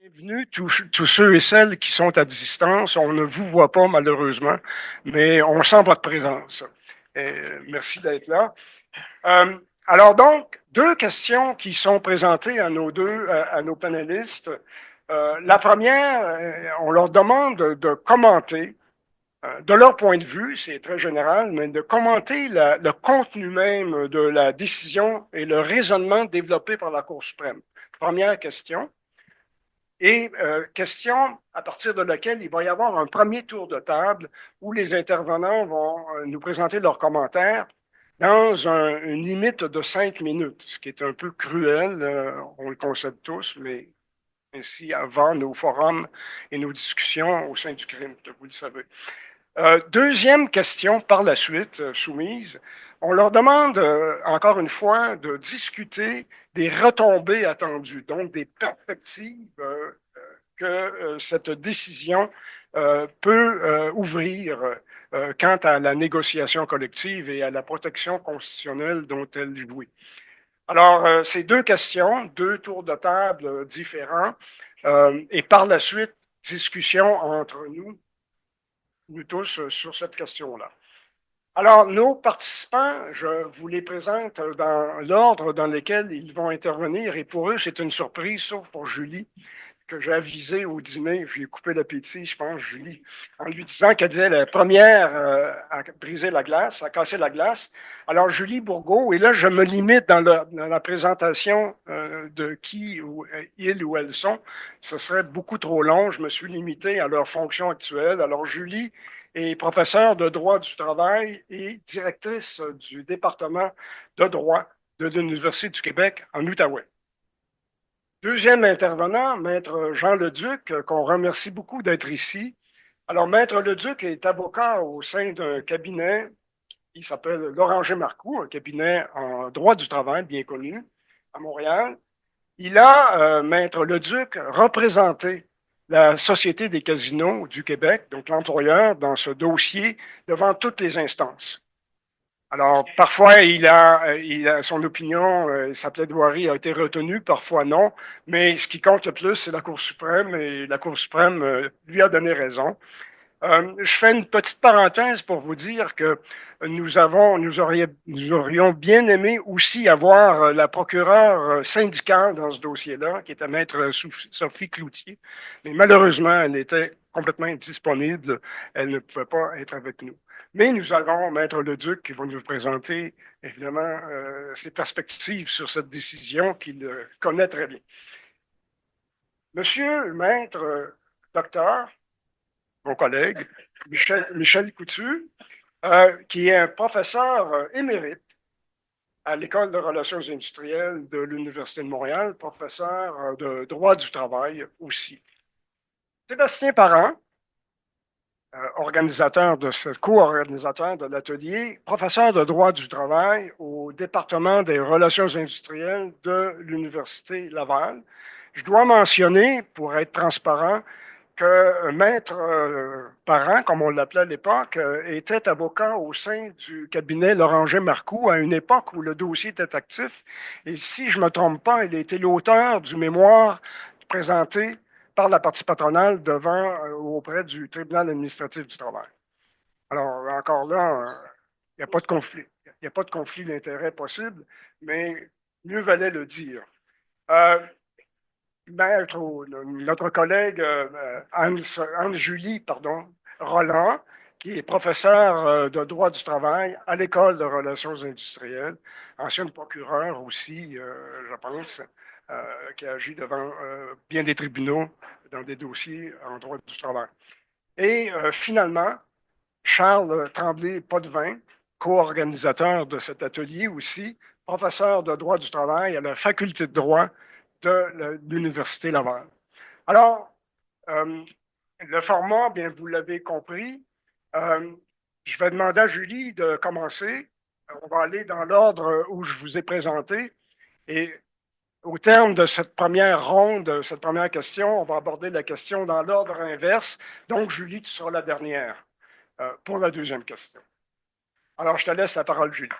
Bienvenue tous ceux et celles qui sont à distance. On ne vous voit pas malheureusement, mais on sent votre présence. Merci d'être là. Alors donc, deux questions qui sont présentées à nos panélistes. La première, on leur demande de commenter, de leur point de vue, c'est très général, mais de commenter le contenu même de la décision et le raisonnement développé par la Cour suprême. Première question. Et question à partir de laquelle il va y avoir un premier tour de table où les intervenants vont nous présenter leurs commentaires dans une limite de 5 minutes, ce qui est un peu cruel, on le concède tous, mais ainsi avant nos forums et nos discussions au sein du crime, vous le savez. Deuxième question par la suite soumise, on leur demande encore une fois de discuter des retombées attendues, donc des perspectives que cette décision peut ouvrir quant à la négociation collective et à la protection constitutionnelle dont elle jouit. Alors, ces deux questions, deux tours de table différents, et par la suite, discussion entre nous tous sur cette question-là. Alors, nos participants, je vous les présente dans l'ordre dans lequel ils vont intervenir, et pour eux, c'est une surprise, sauf pour Julie, que j'ai avisé au dîner. Je lui ai coupé l'appétit, je pense, Julie, en lui disant qu'elle était la première à briser la glace, à casser la glace. Alors, Julie Bourgault, et là, je me limite dans la présentation de qui ils ou elles sont. Ce serait beaucoup trop long. Je me suis limité à leur fonction actuelle. Alors, Julie est professeure de droit du travail et directrice du département de droit de l'Université du Québec en Outaouais. Deuxième intervenant, Maître Jean Leduc, qu'on remercie beaucoup d'être ici. Alors, Maître Leduc est avocat au sein d'un cabinet qui s'appelle Loranger Marcoux, un cabinet en droit du travail bien connu à Montréal. Il a, Maître Leduc, représenté la Société des casinos du Québec, donc l'employeur, dans ce dossier devant toutes les instances. Alors, parfois, son opinion, sa plaidoirie a été retenue, parfois non, mais ce qui compte le plus, c'est la Cour suprême, et la Cour suprême lui a donné raison. Je fais une petite parenthèse pour vous dire que nous aurions bien aimé aussi avoir la procureure syndicale dans ce dossier-là, qui était Maître Sophie Cloutier, mais malheureusement, elle était complètement indisponible, elle ne pouvait pas être avec nous. Mais nous avons Maître Leduc qui va nous présenter, évidemment, ses perspectives sur cette décision qu'il connaît très bien. Monsieur Maître Docteur, mon collègue, Michel Coutu, qui est un professeur émérite à l'École de relations industrielles de l'Université de Montréal, professeur de droit du travail aussi. Sébastien Parent, co-organisateur de l'atelier, professeur de droit du travail au département des relations industrielles de l'Université Laval. Je dois mentionner, pour être transparent, que Maître Parent, comme on l'appelait à l'époque, était avocat au sein du cabinet Loranger Marcoux à une époque où le dossier était actif. Et si je ne me trompe pas, il était l'auteur du mémoire présenté par la partie patronale auprès du tribunal administratif du travail. Alors, encore là, il n'y a pas de conflit. Il n'y a pas de conflit d'intérêt possible, mais mieux valait le dire. Notre collègue Anne-Julie Roland, qui est professeure de droit du travail à l'École de relations industrielles, ancienne procureure aussi, je pense, qui agit devant bien des tribunaux dans des dossiers en droit du travail. Et finalement, Charles Tremblay-Potvin, co-organisateur de cet atelier aussi, professeur de droit du travail à la faculté de droit de l'Université Laval. Alors, le format, bien, vous l'avez compris. Je vais demander à Julie de commencer. On va aller dans l'ordre où je vous ai présenté. Et au terme de cette première ronde, cette première question, on va aborder la question dans l'ordre inverse. Donc, Julie, tu seras la dernière pour la deuxième question. Alors, je te laisse la parole, Julie.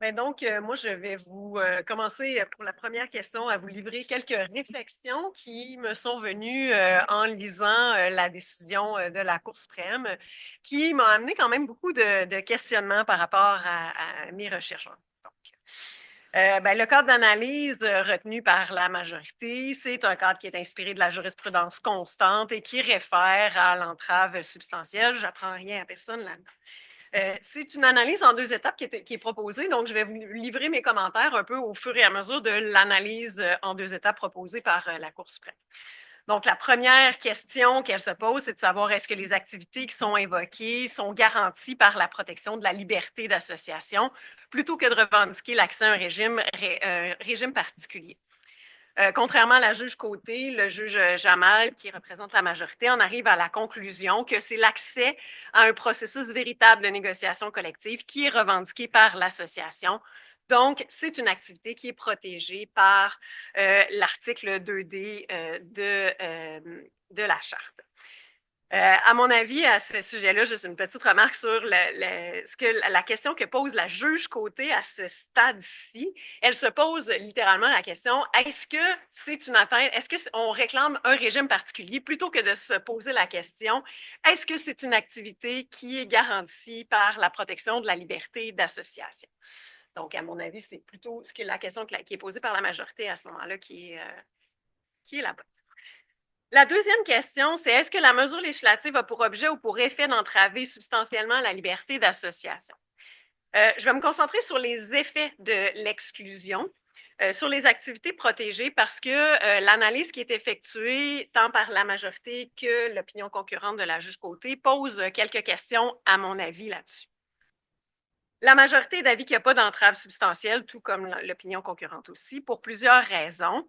Moi, je vais vous commencer pour la première question à vous livrer quelques réflexions qui me sont venues en lisant la décision de la Cour suprême, qui m'a amené quand même beaucoup de questionnements par rapport à mes recherches. Le cadre d'analyse retenu par la majorité, c'est un cadre qui est inspiré de la jurisprudence constante et qui réfère à l'entrave substantielle. Je n'apprends rien à personne là-dedans. C'est une analyse en deux étapes qui est proposée, donc je vais vous livrer mes commentaires un peu au fur et à mesure de l'analyse en deux étapes proposée par la Cour suprême. Donc, la première question qu'elle se pose, c'est de savoir est-ce que les activités qui sont invoquées sont garanties par la protection de la liberté d'association plutôt que de revendiquer l'accès à un régime particulier. Contrairement à la juge Côté, le juge Jamal, qui représente la majorité, en arrive à la conclusion que c'est l'accès à un processus véritable de négociation collective qui est revendiqué par l'association. Donc, c'est une activité qui est protégée par l'article 2D de la charte. À mon avis, à ce sujet-là, juste une petite remarque sur la question que pose la juge Côté à ce stade-ci. Elle se pose littéralement la question, est-ce que c'est une atteinte, est-ce qu'on réclame un régime particulier plutôt que de se poser la question, est-ce que c'est une activité qui est garantie par la protection de la liberté d'association? Donc, à mon avis, c'est plutôt la question qui est posée par la majorité à ce moment-là qui est la bonne. La deuxième question, c'est est-ce que la mesure législative a pour objet ou pour effet d'entraver substantiellement la liberté d'association? Je vais me concentrer sur les effets de l'exclusion, sur les activités protégées, parce que l'analyse qui est effectuée tant par la majorité que l'opinion concurrente de la juge Côté pose quelques questions, à mon avis, là-dessus. La majorité est d'avis qu'il n'y a pas d'entrave substantielle, tout comme l'opinion concurrente aussi, pour plusieurs raisons.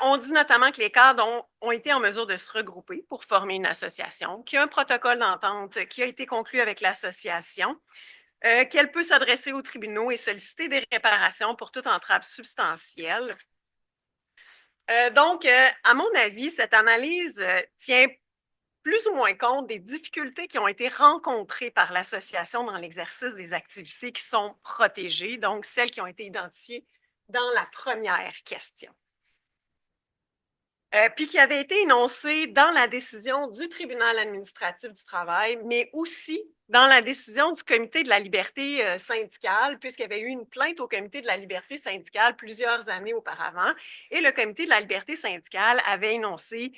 On dit notamment que les cadres ont été en mesure de se regrouper pour former une association, qu'il y a un protocole d'entente qui a été conclu avec l'association, qu'elle peut s'adresser aux tribunaux et solliciter des réparations pour toute entrave substantielle. À mon avis, cette analyse tient plus ou moins compte des difficultés qui ont été rencontrées par l'association dans l'exercice des activités qui sont protégées, donc celles qui ont été identifiées dans la première question. Puis qui avait été énoncée dans la décision du tribunal administratif du travail, mais aussi dans la décision du comité de la liberté syndicale, puisqu'il y avait eu une plainte au comité de la liberté syndicale plusieurs années auparavant, et le comité de la liberté syndicale avait énoncé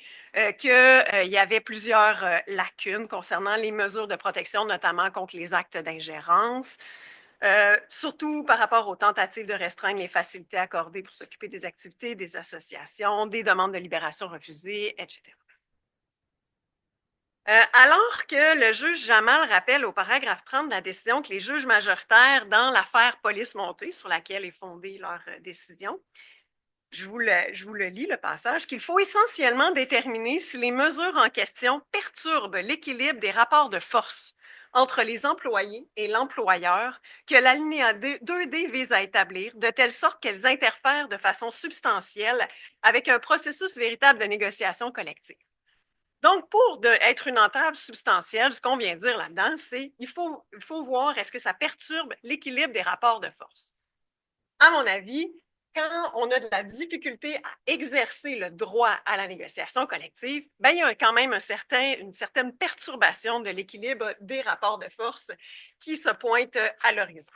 qu'il y avait plusieurs lacunes concernant les mesures de protection, notamment contre les actes d'ingérence. Surtout par rapport aux tentatives de restreindre les facilités accordées pour s'occuper des activités des associations, des demandes de libération refusées, etc. Alors que le juge Jamal rappelle au paragraphe 30 de la décision que les juges majoritaires dans l'affaire Police Montée, sur laquelle est fondée leur décision, je vous le lis, le passage, qu'il faut essentiellement déterminer si les mesures en question perturbent l'équilibre des rapports de force entre les employés et l'employeur que l'alinéa 2D vise à établir, de telle sorte qu'elles interfèrent de façon substantielle avec un processus véritable de négociation collective. Donc, pour être une entrave substantielle, ce qu'on vient de dire là-dedans, c'est qu'il faut voir est-ce que ça perturbe l'équilibre des rapports de force. À mon avis, quand on a de la difficulté à exercer le droit à la négociation collective, il y a quand même une certaine perturbation de l'équilibre des rapports de force qui se pointe à l'horizon.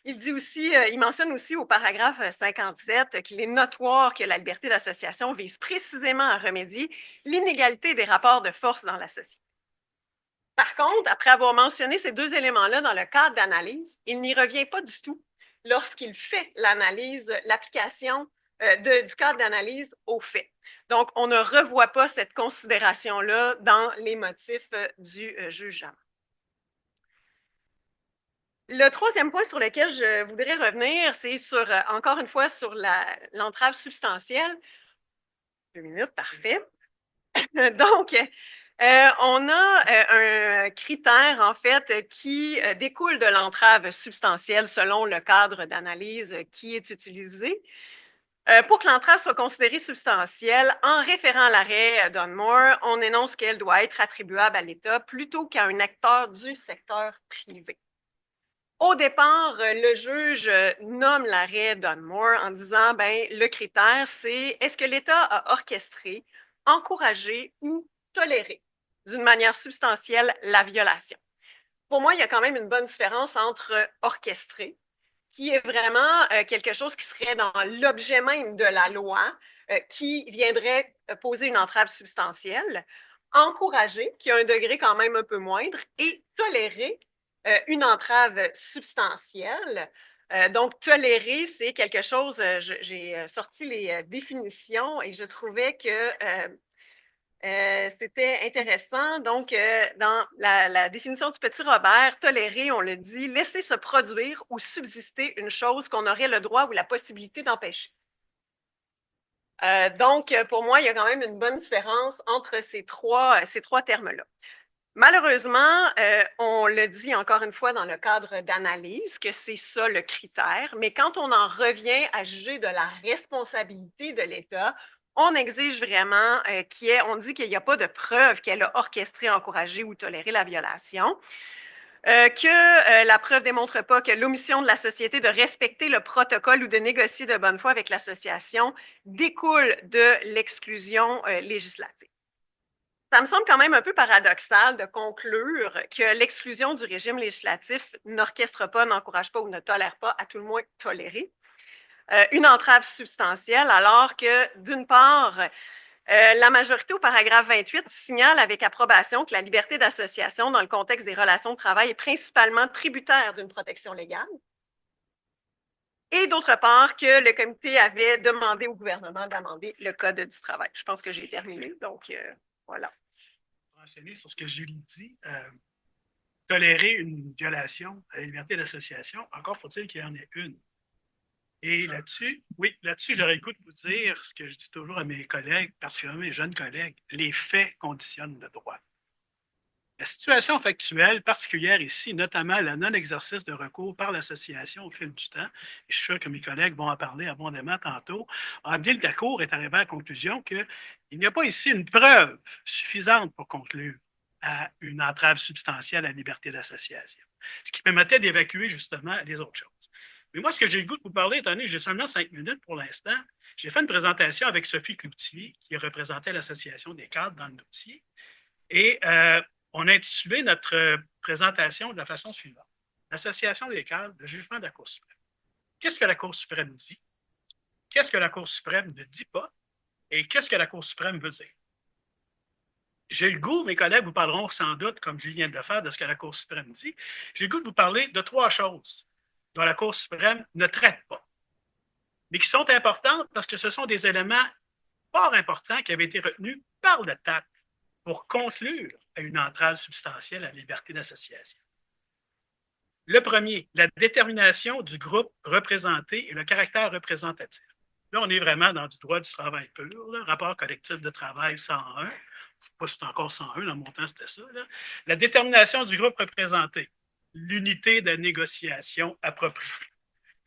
Il mentionne aussi au paragraphe 57 qu'il est notoire que la liberté d'association vise précisément à remédier l'inégalité des rapports de force dans la société. Par contre, après avoir mentionné ces deux éléments-là dans le cadre d'analyse, il n'y revient pas du tout lorsqu'il fait l'analyse, l'application du cadre d'analyse aux faits. Donc, on ne revoit pas cette considération-là dans les motifs du jugement. Le troisième point sur lequel je voudrais revenir, c'est encore une fois sur l'entrave substantielle. 2 minutes, parfait. Donc, on a un critère, en fait, qui découle de l'entrave substantielle selon le cadre d'analyse qui est utilisé. Pour que l'entrave soit considérée substantielle, en référant à l'arrêt Dunmore, on énonce qu'elle doit être attribuable à l'État plutôt qu'à un acteur du secteur privé. Au départ, le juge nomme l'arrêt Dunmore en disant, ben, le critère, c'est est-ce que l'État a orchestré, encouragé ou toléré d'une manière substantielle la violation. Pour moi, il y a quand même une bonne différence entre orchestré, qui est vraiment quelque chose qui serait dans l'objet même de la loi, qui viendrait poser une entrave substantielle, encourager, qui a un degré quand même un peu moindre, et tolérer une entrave substantielle. Donc, tolérer, c'est quelque chose, j'ai sorti les définitions et je trouvais que c'était intéressant. Donc, dans la définition du petit Robert, tolérer, on le dit, laisser se produire ou subsister une chose qu'on aurait le droit ou la possibilité d'empêcher. Donc, pour moi, il y a quand même une bonne différence entre ces trois termes-là. Malheureusement, on le dit encore une fois dans le cadre d'analyse que c'est ça le critère, mais quand on en revient à juger de la responsabilité de l'État, on exige vraiment on dit qu'il n'y a pas de preuve qu'elle a orchestré, encouragé ou toléré la violation, que la preuve ne démontre pas que l'omission de la société de respecter le protocole ou de négocier de bonne foi avec l'association découle de l'exclusion législative. Ça me semble quand même un peu paradoxal de conclure que l'exclusion du régime législatif n'orchestre pas, n'encourage pas ou ne tolère pas, à tout le moins tolérer, une entrave substantielle, alors que, d'une part, la majorité au paragraphe 28 signale avec approbation que la liberté d'association dans le contexte des relations de travail est principalement tributaire d'une protection légale. Et d'autre part, que le comité avait demandé au gouvernement d'amender le Code du travail. Je pense que j'ai terminé, donc voilà. Enchaîner sur ce que Julie dit, tolérer une violation à la liberté d'association, encore faut-il qu'il y en ait une. Et là-dessus, oui, là-dessus, j'aurais le coup de vous dire ce que je dis toujours à mes collègues, particulièrement mes jeunes collègues, les faits conditionnent le droit. La situation factuelle particulière ici, notamment le non-exercice de recours par l'association au fil du temps, et je suis sûr que mes collègues vont en parler abondamment tantôt, Abdel Dacour est arrivé à la conclusion qu'il n'y a pas ici une preuve suffisante pour conclure à une entrave substantielle à la liberté d'association, ce qui permettait d'évacuer justement les autres choses. Mais moi, ce que j'ai le goût de vous parler, étant donné que j'ai seulement 5 minutes pour l'instant, j'ai fait une présentation avec Sophie Cloutier, qui représentait l'Association des cadres dans le dossier, et on a intitulé notre présentation de la façon suivante. L'Association des cadres, le jugement de la Cour suprême. Qu'est-ce que la Cour suprême dit? Qu'est-ce que la Cour suprême ne dit pas? Et qu'est-ce que la Cour suprême veut dire? J'ai le goût, mes collègues vous parleront sans doute, comme je viens de le faire, de ce que la Cour suprême dit. J'ai le goût de vous parler de 3 choses dont la Cour suprême ne traite pas, mais qui sont importantes parce que ce sont des éléments fort importants qui avaient été retenus par le TAC pour conclure à une entrave substantielle à la liberté d'association. Le premier, la détermination du groupe représenté et le caractère représentatif. Là, on est vraiment dans du droit du travail pur, là, rapport collectif de travail 101. Je ne sais pas si c'est encore 101, dans mon temps, c'était ça. Là. La détermination du groupe représenté, l'unité de négociation appropriée.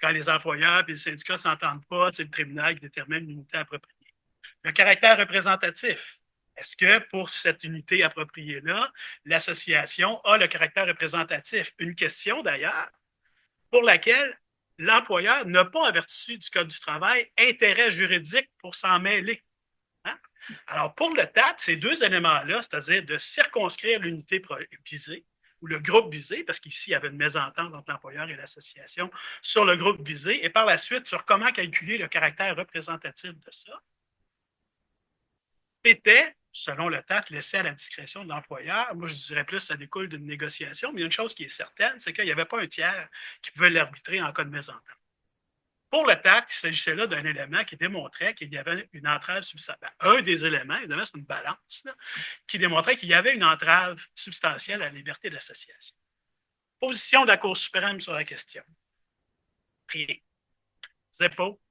Quand les employeurs et les syndicats ne s'entendent pas, c'est le tribunal qui détermine l'unité appropriée. Le caractère représentatif, est-ce que pour cette unité appropriée-là, l'association a le caractère représentatif? Une question d'ailleurs pour laquelle l'employeur n'a pas, en vertu du Code du travail, intérêt juridique pour s'en mêler. Hein? Alors, pour le TAT, ces 2 éléments-là, c'est-à-dire de circonscrire l'unité visée ou le groupe visé, parce qu'ici, il y avait une mésentente entre l'employeur et l'association sur le groupe visé, et par la suite, sur comment calculer le caractère représentatif de ça, c'était, selon le TAC, laissé à la discrétion de l'employeur. Moi, je dirais plus que ça découle d'une négociation, mais il y a une chose qui est certaine, c'est qu'il n'y avait pas un tiers qui pouvait l'arbitrer en cas de mésentente. Pour le TAC, il s'agissait là d'un élément qui démontrait qu'il y avait une entrave substantielle. Un des éléments, évidemment, c'est une balance, là, qui démontrait qu'il y avait une entrave substantielle à la liberté d'association. Position de la Cour suprême sur la question. Rien. Zéro,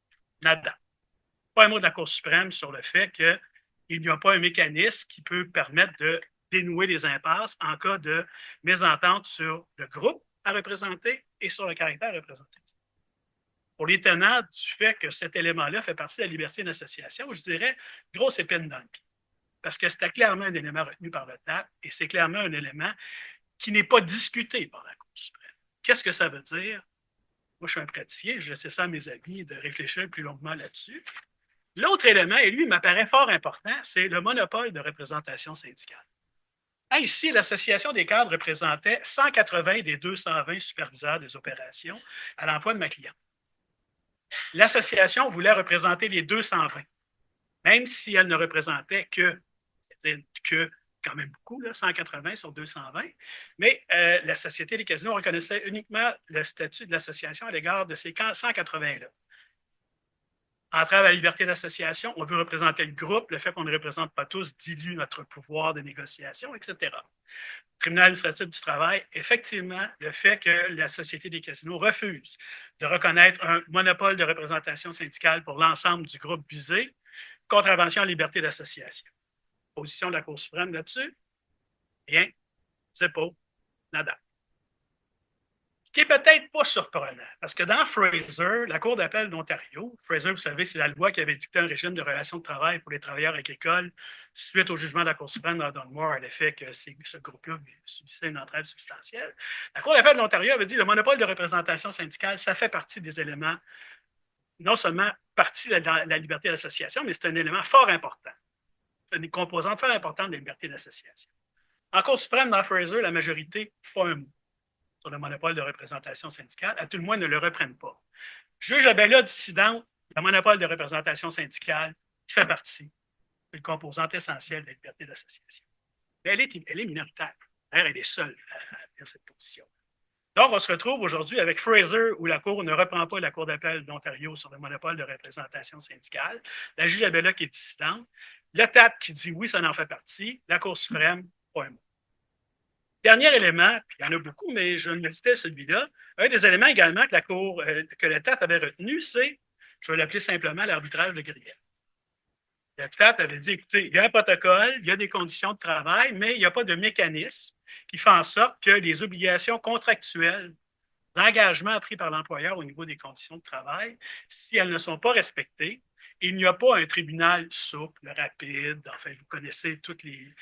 nada. Pas un mot de la Cour suprême sur le fait que il n'y a pas un mécanisme qui peut permettre de dénouer les impasses en cas de mésentente sur le groupe à représenter et sur le caractère représentatif. Pour les tenants du fait que cet élément-là fait partie de la liberté d'association, je dirais grosse épine dans le pied. Parce que c'était clairement un élément retenu par le TAC et c'est clairement un élément qui n'est pas discuté par la Cour suprême. Qu'est-ce que ça veut dire? Moi, je suis un praticien, je laisse ça à mes amis de réfléchir plus longuement là-dessus. L'autre élément, et lui, il m'apparaît fort important, c'est le monopole de représentation syndicale. Ici, l'Association des cadres représentait 180 des 220 superviseurs des opérations à l'emploi de ma cliente. L'association voulait représenter les 220, même si elle ne représentait que quand même beaucoup, là, 180 sur 220, mais la Société des casinos reconnaissait uniquement le statut de l'association à l'égard de ces 180-là. Entrave à la liberté d'association, on veut représenter le groupe, le fait qu'on ne représente pas tous dilue notre pouvoir de négociation, etc. Tribunal administratif du travail, effectivement, le fait que la Société des casinos refuse de reconnaître un monopole de représentation syndicale pour l'ensemble du groupe visé, contravention à la liberté d'association. Position de la Cour suprême là-dessus? Rien, c'est pas, nada. Ce qui est peut-être pas surprenant, parce que dans Fraser, la Cour d'appel d'Ontario, Fraser, vous savez, c'est la loi qui avait dicté un régime de relations de travail pour les travailleurs agricoles suite au jugement de la Cour suprême dans Dunmore à l'effet que ce groupe-là subissait une entrave substantielle. La Cour d'appel d'Ontario avait dit que le monopole de représentation syndicale, ça fait partie des éléments, non seulement partie de la liberté d'association, mais c'est un élément fort important. C'est une composante fort importante de la liberté d'association. En Cour suprême, dans Fraser, la majorité, pas un mot sur le monopole de représentation syndicale, à tout le moins ne le reprennent pas. Juge Abella dissidente, le monopole de représentation syndicale fait partie d'une composante essentielle de la liberté d'association. Mais elle est minoritaire. D'ailleurs, elle est seule à tenir cette position. Donc, on se retrouve aujourd'hui avec Fraser, où la Cour ne reprend pas la Cour d'appel d'Ontario sur le monopole de représentation syndicale, la juge Abella qui est dissidente, le TAT qui dit oui, ça en fait partie, la Cour suprême, pas un mot. Dernier élément, puis il y en a beaucoup, mais je vais me citer celui-là. Un des éléments également que la Cour, que le TAT avait retenu, c'est, je vais l'appeler simplement l'arbitrage de grief. Le TAT avait dit, écoutez, il y a un protocole, il y a des conditions de travail, mais il n'y a pas de mécanisme qui fait en sorte que les obligations contractuelles d'engagement pris par l'employeur au niveau des conditions de travail, si elles ne sont pas respectées, il n'y a pas un tribunal souple, rapide. Enfin, vous connaissez tous les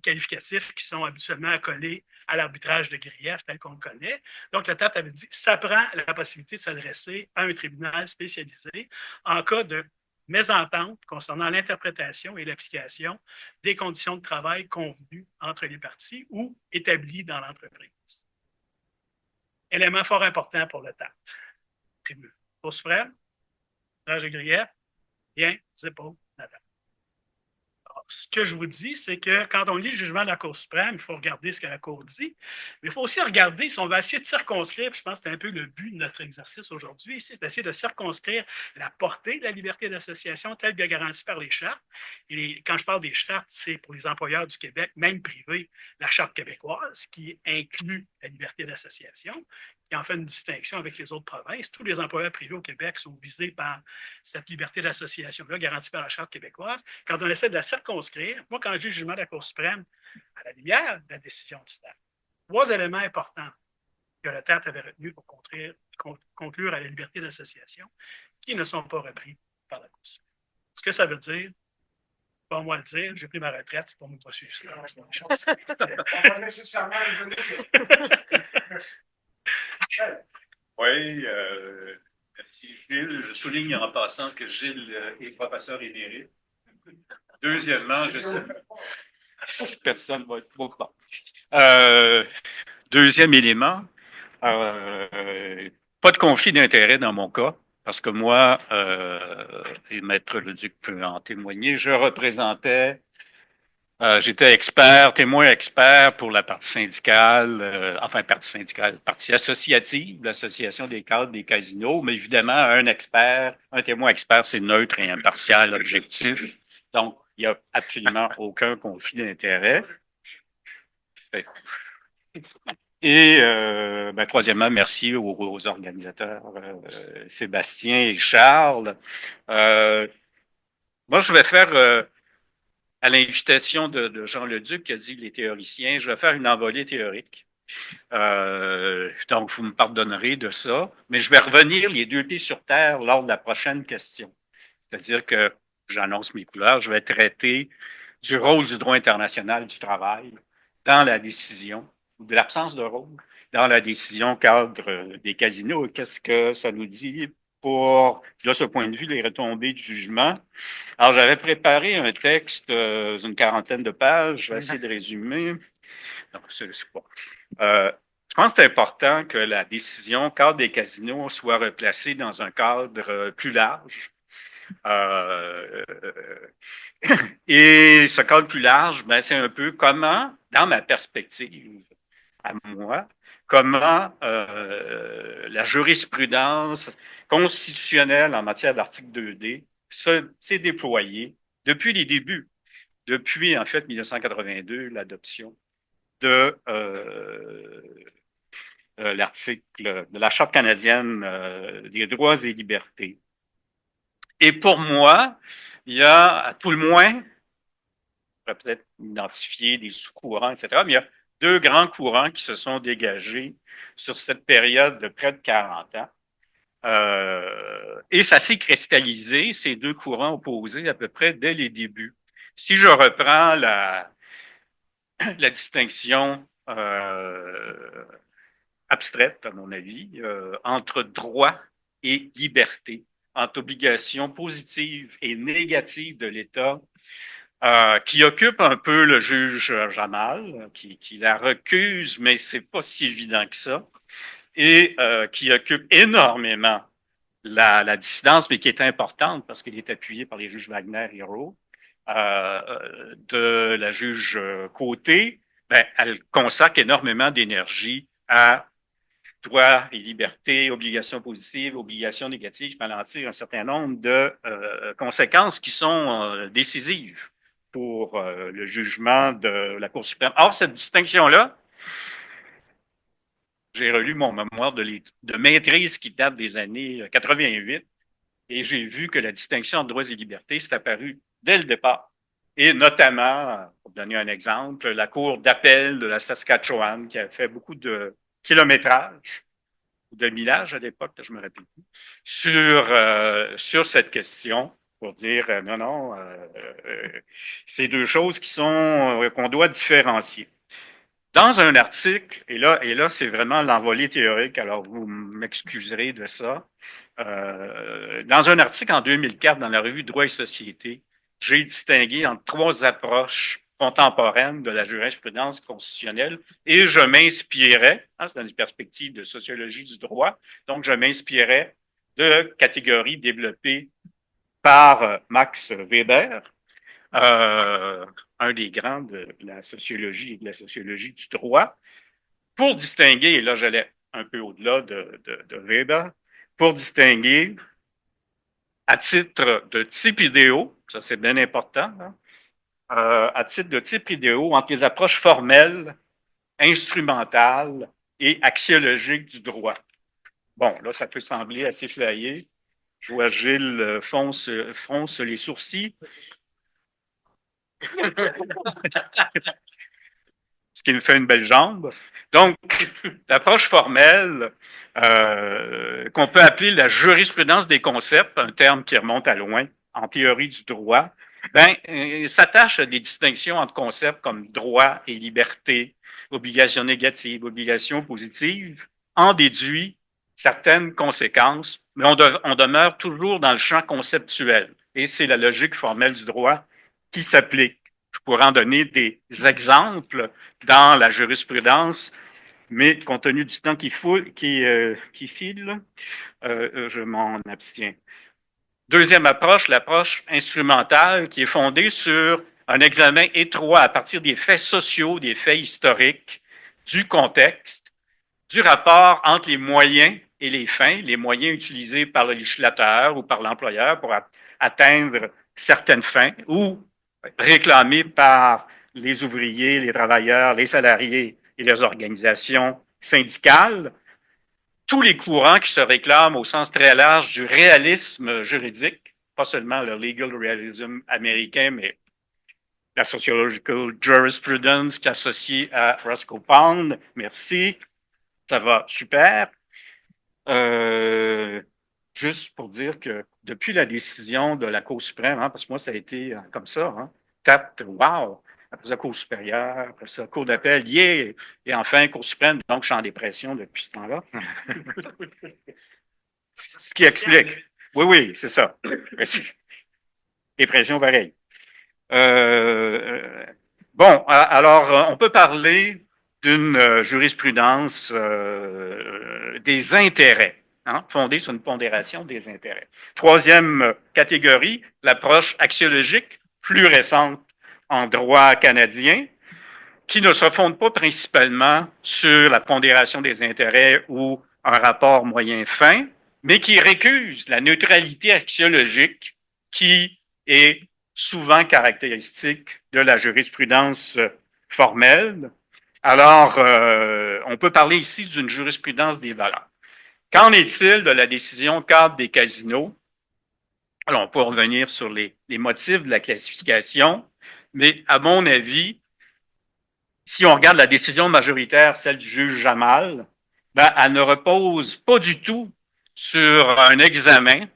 qualificatifs qui sont habituellement accolés à l'arbitrage de grief tel qu'on le connaît. Donc, le TAT avait dit ça prend la possibilité de s'adresser à un tribunal spécialisé en cas de mésentente concernant l'interprétation et l'application des conditions de travail convenues entre les parties ou établies dans l'entreprise. Élément fort important pour le TAT. Cour suprême, de grief, bien, c'est pas nada. Alors, ce que je vous dis, c'est que quand on lit le jugement de la Cour suprême, il faut regarder ce que la Cour dit, mais il faut aussi regarder si on va essayer de circonscrire, puis je pense que c'est un peu le but de notre exercice aujourd'hui ici, c'est d'essayer de circonscrire la portée de la liberté d'association telle que garantie par les chartes. Et quand je parle des chartes, c'est pour les employeurs du Québec, même privés, la Charte québécoise, qui inclut la liberté d'association, qui en fait une distinction avec les autres provinces. Tous les employeurs privés au Québec sont visés par cette liberté d'association-là, garantie par la Charte québécoise. Quand on essaie de la circonscrire, moi, quand j'ai le jugement de la Cour suprême, à la lumière de la décision du TAT, 3 éléments importants que le TAT avait retenus pour conclure à la liberté d'association, qui ne sont pas repris par la Cour suprême. Ce que ça veut dire, pas moi le dire, j'ai pris ma retraite, c'est pour me poursuivre ça. On va nécessairement revenir. Merci. Oui, merci Gilles. Je souligne en passant que Gilles est professeur émérite. Deuxièmement, je sais. Personne ne va être trop bon. Deuxième élément, pas de conflit d'intérêt dans mon cas, parce que moi, et Maître Leduc peut en témoigner, je représentais. J'étais témoin expert pour la partie syndicale, partie associative, l'association des cadres des casinos, mais évidemment, un témoin expert, c'est neutre et impartial, objectif. Donc, il n'y a absolument aucun conflit d'intérêt. Et, troisièmement, merci aux organisateurs, Sébastien et Charles. Moi, je vais faire... à l'invitation de Jean Leduc, qui a dit les théoriciens, je vais faire une envolée théorique. Donc, vous me pardonnerez de ça, mais je vais revenir les 2 pieds sur terre lors de la prochaine question. C'est-à-dire que, j'annonce mes couleurs, je vais traiter du rôle du droit international du travail dans la décision, ou de l'absence de rôle, dans la décision cadre des casinos. Qu'est-ce que ça nous dit pour, de ce point de vue, les retombées du jugement? Alors, j'avais préparé un texte d'une quarantaine de pages. Je vais essayer de résumer. Non, c'est pas. Je pense que c'est important que la décision cadre des casinos soit replacée dans un cadre plus large. Et ce cadre plus large, ben, c'est un peu comment, dans ma perspective, à moi, comment la jurisprudence constitutionnelle en matière d'article 2D s'est déployée depuis les débuts, depuis en fait 1982, l'adoption de l'article de la Charte canadienne des droits et libertés. Et pour moi, il y a à tout le moins, on pourrait peut-être identifier des sous-courants, etc., mais il y a deux grands courants qui se sont dégagés sur cette période de près de 40 ans. Et ça s'est cristallisé, ces deux courants opposés, à peu près dès les débuts. Si je reprends la distinction abstraite, à mon avis, entre droit et liberté, entre obligations positives et négatives de l'État, qui occupe un peu le juge Jamal, qui la recuse, mais c'est pas si évident que ça, et qui occupe énormément la dissidence, mais qui est importante parce qu'elle est appuyée par les juges Wagner et Rowe, de la juge Côté, ben, elle consacre énormément d'énergie à droits et libertés, obligations positives, obligations négatives, je m'en tire un certain nombre de conséquences qui sont décisives pour le jugement de la Cour suprême. Or, cette distinction-là, j'ai relu mon mémoire de maîtrise qui date des années 88 et j'ai vu que la distinction entre droits et libertés s'est apparue dès le départ. Et notamment, pour donner un exemple, la Cour d'appel de la Saskatchewan qui a fait beaucoup de kilométrage ou de millage à l'époque, je me rappelle plus, sur cette question pour dire non, c'est deux choses qui sont qu'on doit différencier. Dans un article, et là c'est vraiment l'envolée théorique, alors vous m'excuserez de ça, dans un article en 2004 dans la revue Droit et Société, j'ai distingué entre trois approches contemporaines de la jurisprudence constitutionnelle et je m'inspirais, c'est dans une perspective de sociologie du droit, donc je m'inspirais de catégories développées par Max Weber, un des grands de la sociologie et de la sociologie du droit, pour distinguer, et là j'allais un peu au-delà de Weber, pour distinguer à titre de type idéaux, ça c'est bien important, hein, à titre de type idéaux entre les approches formelles, instrumentales et axiologiques du droit. Bon, là ça peut sembler assez flyé. Je vois Gilles fronce les sourcils. Ce qui me fait une belle jambe. Donc, l'approche formelle, qu'on peut appeler la jurisprudence des concepts, un terme qui remonte à loin en théorie du droit, ben, s'attache à des distinctions entre concepts comme droit et liberté, obligations négatives, obligations positives, en déduit certaines conséquences, mais on demeure toujours dans le champ conceptuel. Et c'est la logique formelle du droit qui s'applique. Je pourrais en donner des exemples dans la jurisprudence, mais compte tenu du temps qui file, je m'en abstiens. Deuxième approche, l'approche instrumentale qui est fondée sur un examen étroit à partir des faits sociaux, des faits historiques, du contexte, du rapport entre les moyens et les fins, les moyens utilisés par le législateur ou par l'employeur pour atteindre certaines fins ou réclamés par les ouvriers, les travailleurs, les salariés et les organisations syndicales, tous les courants qui se réclament au sens très large du réalisme juridique, pas seulement le legal realism américain, mais la sociological jurisprudence qui est associée à Roscoe Pound. Merci, ça va super. Juste pour dire que depuis la décision de la Cour suprême, parce que moi ça a été comme ça, wow, après ça, Cour supérieure, après ça, Cour d'appel, et enfin, Cour suprême. Donc, je suis en dépression depuis ce temps-là. Ce qui explique. Oui, oui, c'est ça. Dépression pareil. Bon, alors, on peut parler d'une jurisprudence des intérêts, hein, fondée sur une pondération des intérêts. Troisième catégorie, l'approche axiologique, plus récente en droit canadien, qui ne se fonde pas principalement sur la pondération des intérêts ou un rapport moyen-fin, mais qui récuse la neutralité axiologique qui est souvent caractéristique de la jurisprudence formelle. Alors, on peut parler ici d'une jurisprudence des valeurs. Qu'en est-il de la décision cadre des casinos? Alors, on peut revenir sur les motifs de la classification, mais à mon avis, si on regarde la décision majoritaire, celle du juge Jamal, ben, elle ne repose pas du tout sur un examen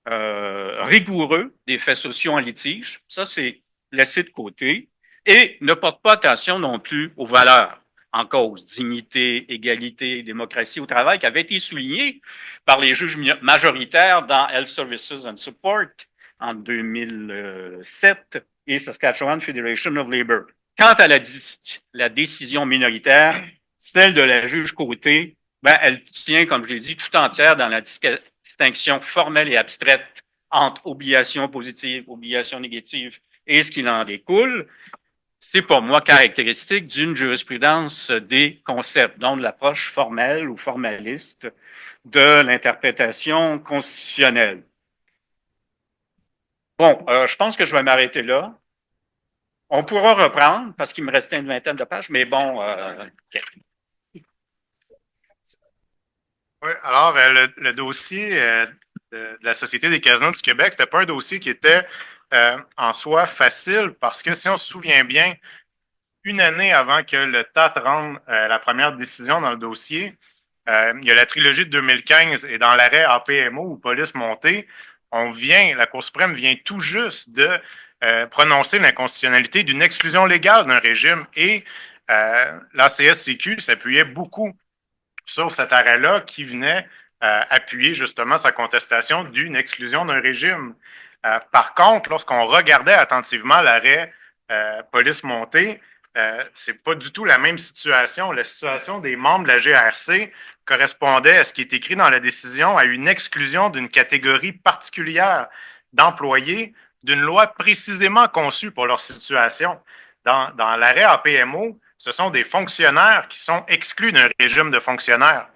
rigoureux des faits sociaux en litige. Ça, c'est laissé de côté. Et ne porte pas attention non plus aux valeurs en cause, dignité, égalité, démocratie au travail, qui avaient été soulignées par les juges majoritaires dans Health Services and Support en 2007 et Saskatchewan Federation of Labour. Quant à la décision minoritaire, celle de la juge Côté, ben, elle tient, comme je l'ai dit, tout entière dans la distinction formelle et abstraite entre obligation positive, obligation négative et ce qui en découle. C'est pour moi caractéristique d'une jurisprudence des concepts, donc de l'approche formelle ou formaliste de l'interprétation constitutionnelle. Bon, je pense que je vais m'arrêter là. On pourra reprendre parce qu'il me restait une vingtaine de pages, mais bon. Okay. Oui, alors le dossier de la Société des casinos du Québec, c'était pas un dossier qui était en soi facile parce que si on se souvient bien, une année avant que le TAT rende la première décision dans le dossier, il y a la trilogie de 2015 et dans l'arrêt APMO ou police montée, la Cour suprême vient tout juste de prononcer l'inconstitutionnalité d'une exclusion légale d'un régime et l'ACSCQ s'appuyait beaucoup sur cet arrêt-là qui venait appuyer justement sa contestation d'une exclusion d'un régime. Par contre, lorsqu'on regardait attentivement l'arrêt police montée, c'est pas du tout la même situation. La situation des membres de la GRC correspondait à ce qui est écrit dans la décision à une exclusion d'une catégorie particulière d'employés d'une loi précisément conçue pour leur situation. Dans l'arrêt APMO, ce sont des fonctionnaires qui sont exclus d'un régime de fonctionnaires.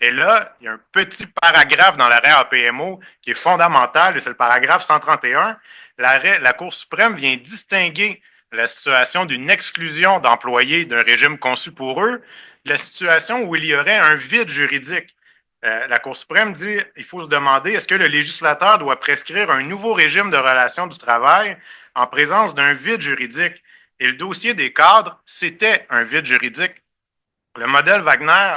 Et là, il y a un petit paragraphe dans l'arrêt APMO qui est fondamental, et c'est le paragraphe 131. La Cour suprême vient distinguer la situation d'une exclusion d'employés d'un régime conçu pour eux, la situation où il y aurait un vide juridique. La Cour suprême dit il faut se demander est-ce que le législateur doit prescrire un nouveau régime de relations du travail en présence d'un vide juridique. Et le dossier des cadres, c'était un vide juridique. Le modèle Wagner,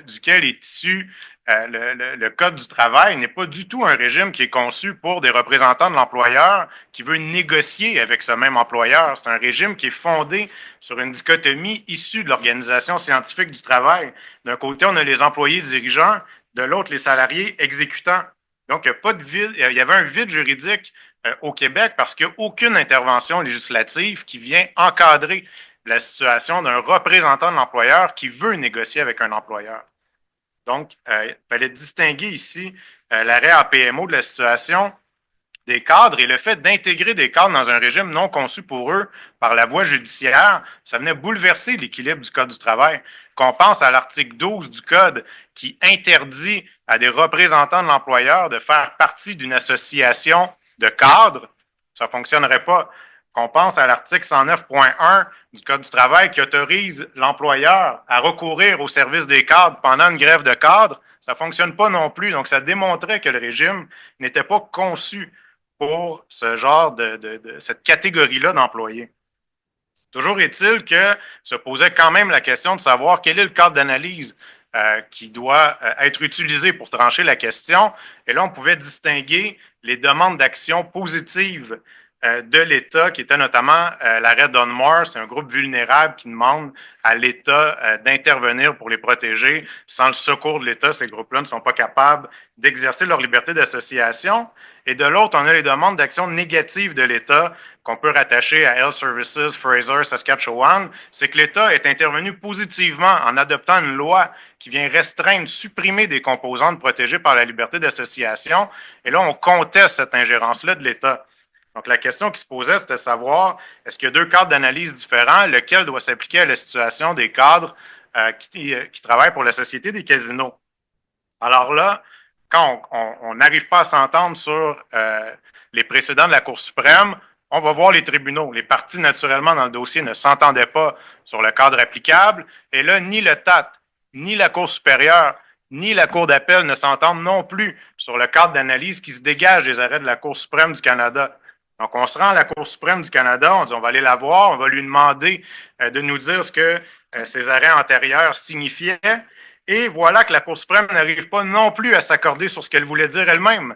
duquel est issu le Code du travail, n'est pas du tout un régime qui est conçu pour des représentants de l'employeur qui veut négocier avec ce même employeur. C'est un régime qui est fondé sur une dichotomie issue de l'Organisation scientifique du travail. D'un côté, on a les employés dirigeants, de l'autre, les salariés exécutants. Donc, il y avait un vide juridique au Québec parce qu'il n'y a aucune intervention législative qui vient encadrer la situation d'un représentant de l'employeur qui veut négocier avec un employeur. Donc, il fallait distinguer ici l'arrêt APMO de la situation des cadres et le fait d'intégrer des cadres dans un régime non conçu pour eux par la voie judiciaire, ça venait bouleverser l'équilibre du Code du travail. Qu'on pense à l'article 12 du Code qui interdit à des représentants de l'employeur de faire partie d'une association de cadres, ça ne fonctionnerait pas. Qu'on pense à l'article 109.1 du Code du travail qui autorise l'employeur à recourir au service des cadres pendant une grève de cadres, ça ne fonctionne pas non plus. Donc, ça démontrait que le régime n'était pas conçu pour ce genre cette catégorie-là d'employés. Toujours est-il que se posait quand même la question de savoir quel est le cadre d'analyse qui doit être utilisé pour trancher la question. Et là, on pouvait distinguer les demandes d'action positives de l'État, qui était notamment l'arrêt Dunmore. C'est un groupe vulnérable qui demande à l'État d'intervenir pour les protéger. Sans le secours de l'État, ces groupes-là ne sont pas capables d'exercer leur liberté d'association. Et de l'autre, on a les demandes d'action négatives de l'État qu'on peut rattacher à Health Services, Fraser, Saskatchewan. C'est que l'État est intervenu positivement en adoptant une loi qui vient restreindre, supprimer des composantes protégées par la liberté d'association. Et là, on conteste cette ingérence-là de l'État. Donc, la question qui se posait, c'était de savoir, est-ce qu'il y a deux cadres d'analyse différents, lequel doit s'appliquer à la situation des cadres qui travaillent pour la Société des casinos. Alors là, quand on n'arrive pas à s'entendre sur les précédents de la Cour suprême, on va voir les tribunaux. Les parties, naturellement, dans le dossier ne s'entendaient pas sur le cadre applicable. Et là, ni le TAT, ni la Cour supérieure, ni la Cour d'appel ne s'entendent non plus sur le cadre d'analyse qui se dégage des arrêts de la Cour suprême du Canada. Donc, on se rend à la Cour suprême du Canada, on dit on va aller la voir, on va lui demander de nous dire ce que ces arrêts antérieurs signifiaient. Et voilà que la Cour suprême n'arrive pas non plus à s'accorder sur ce qu'elle voulait dire elle-même.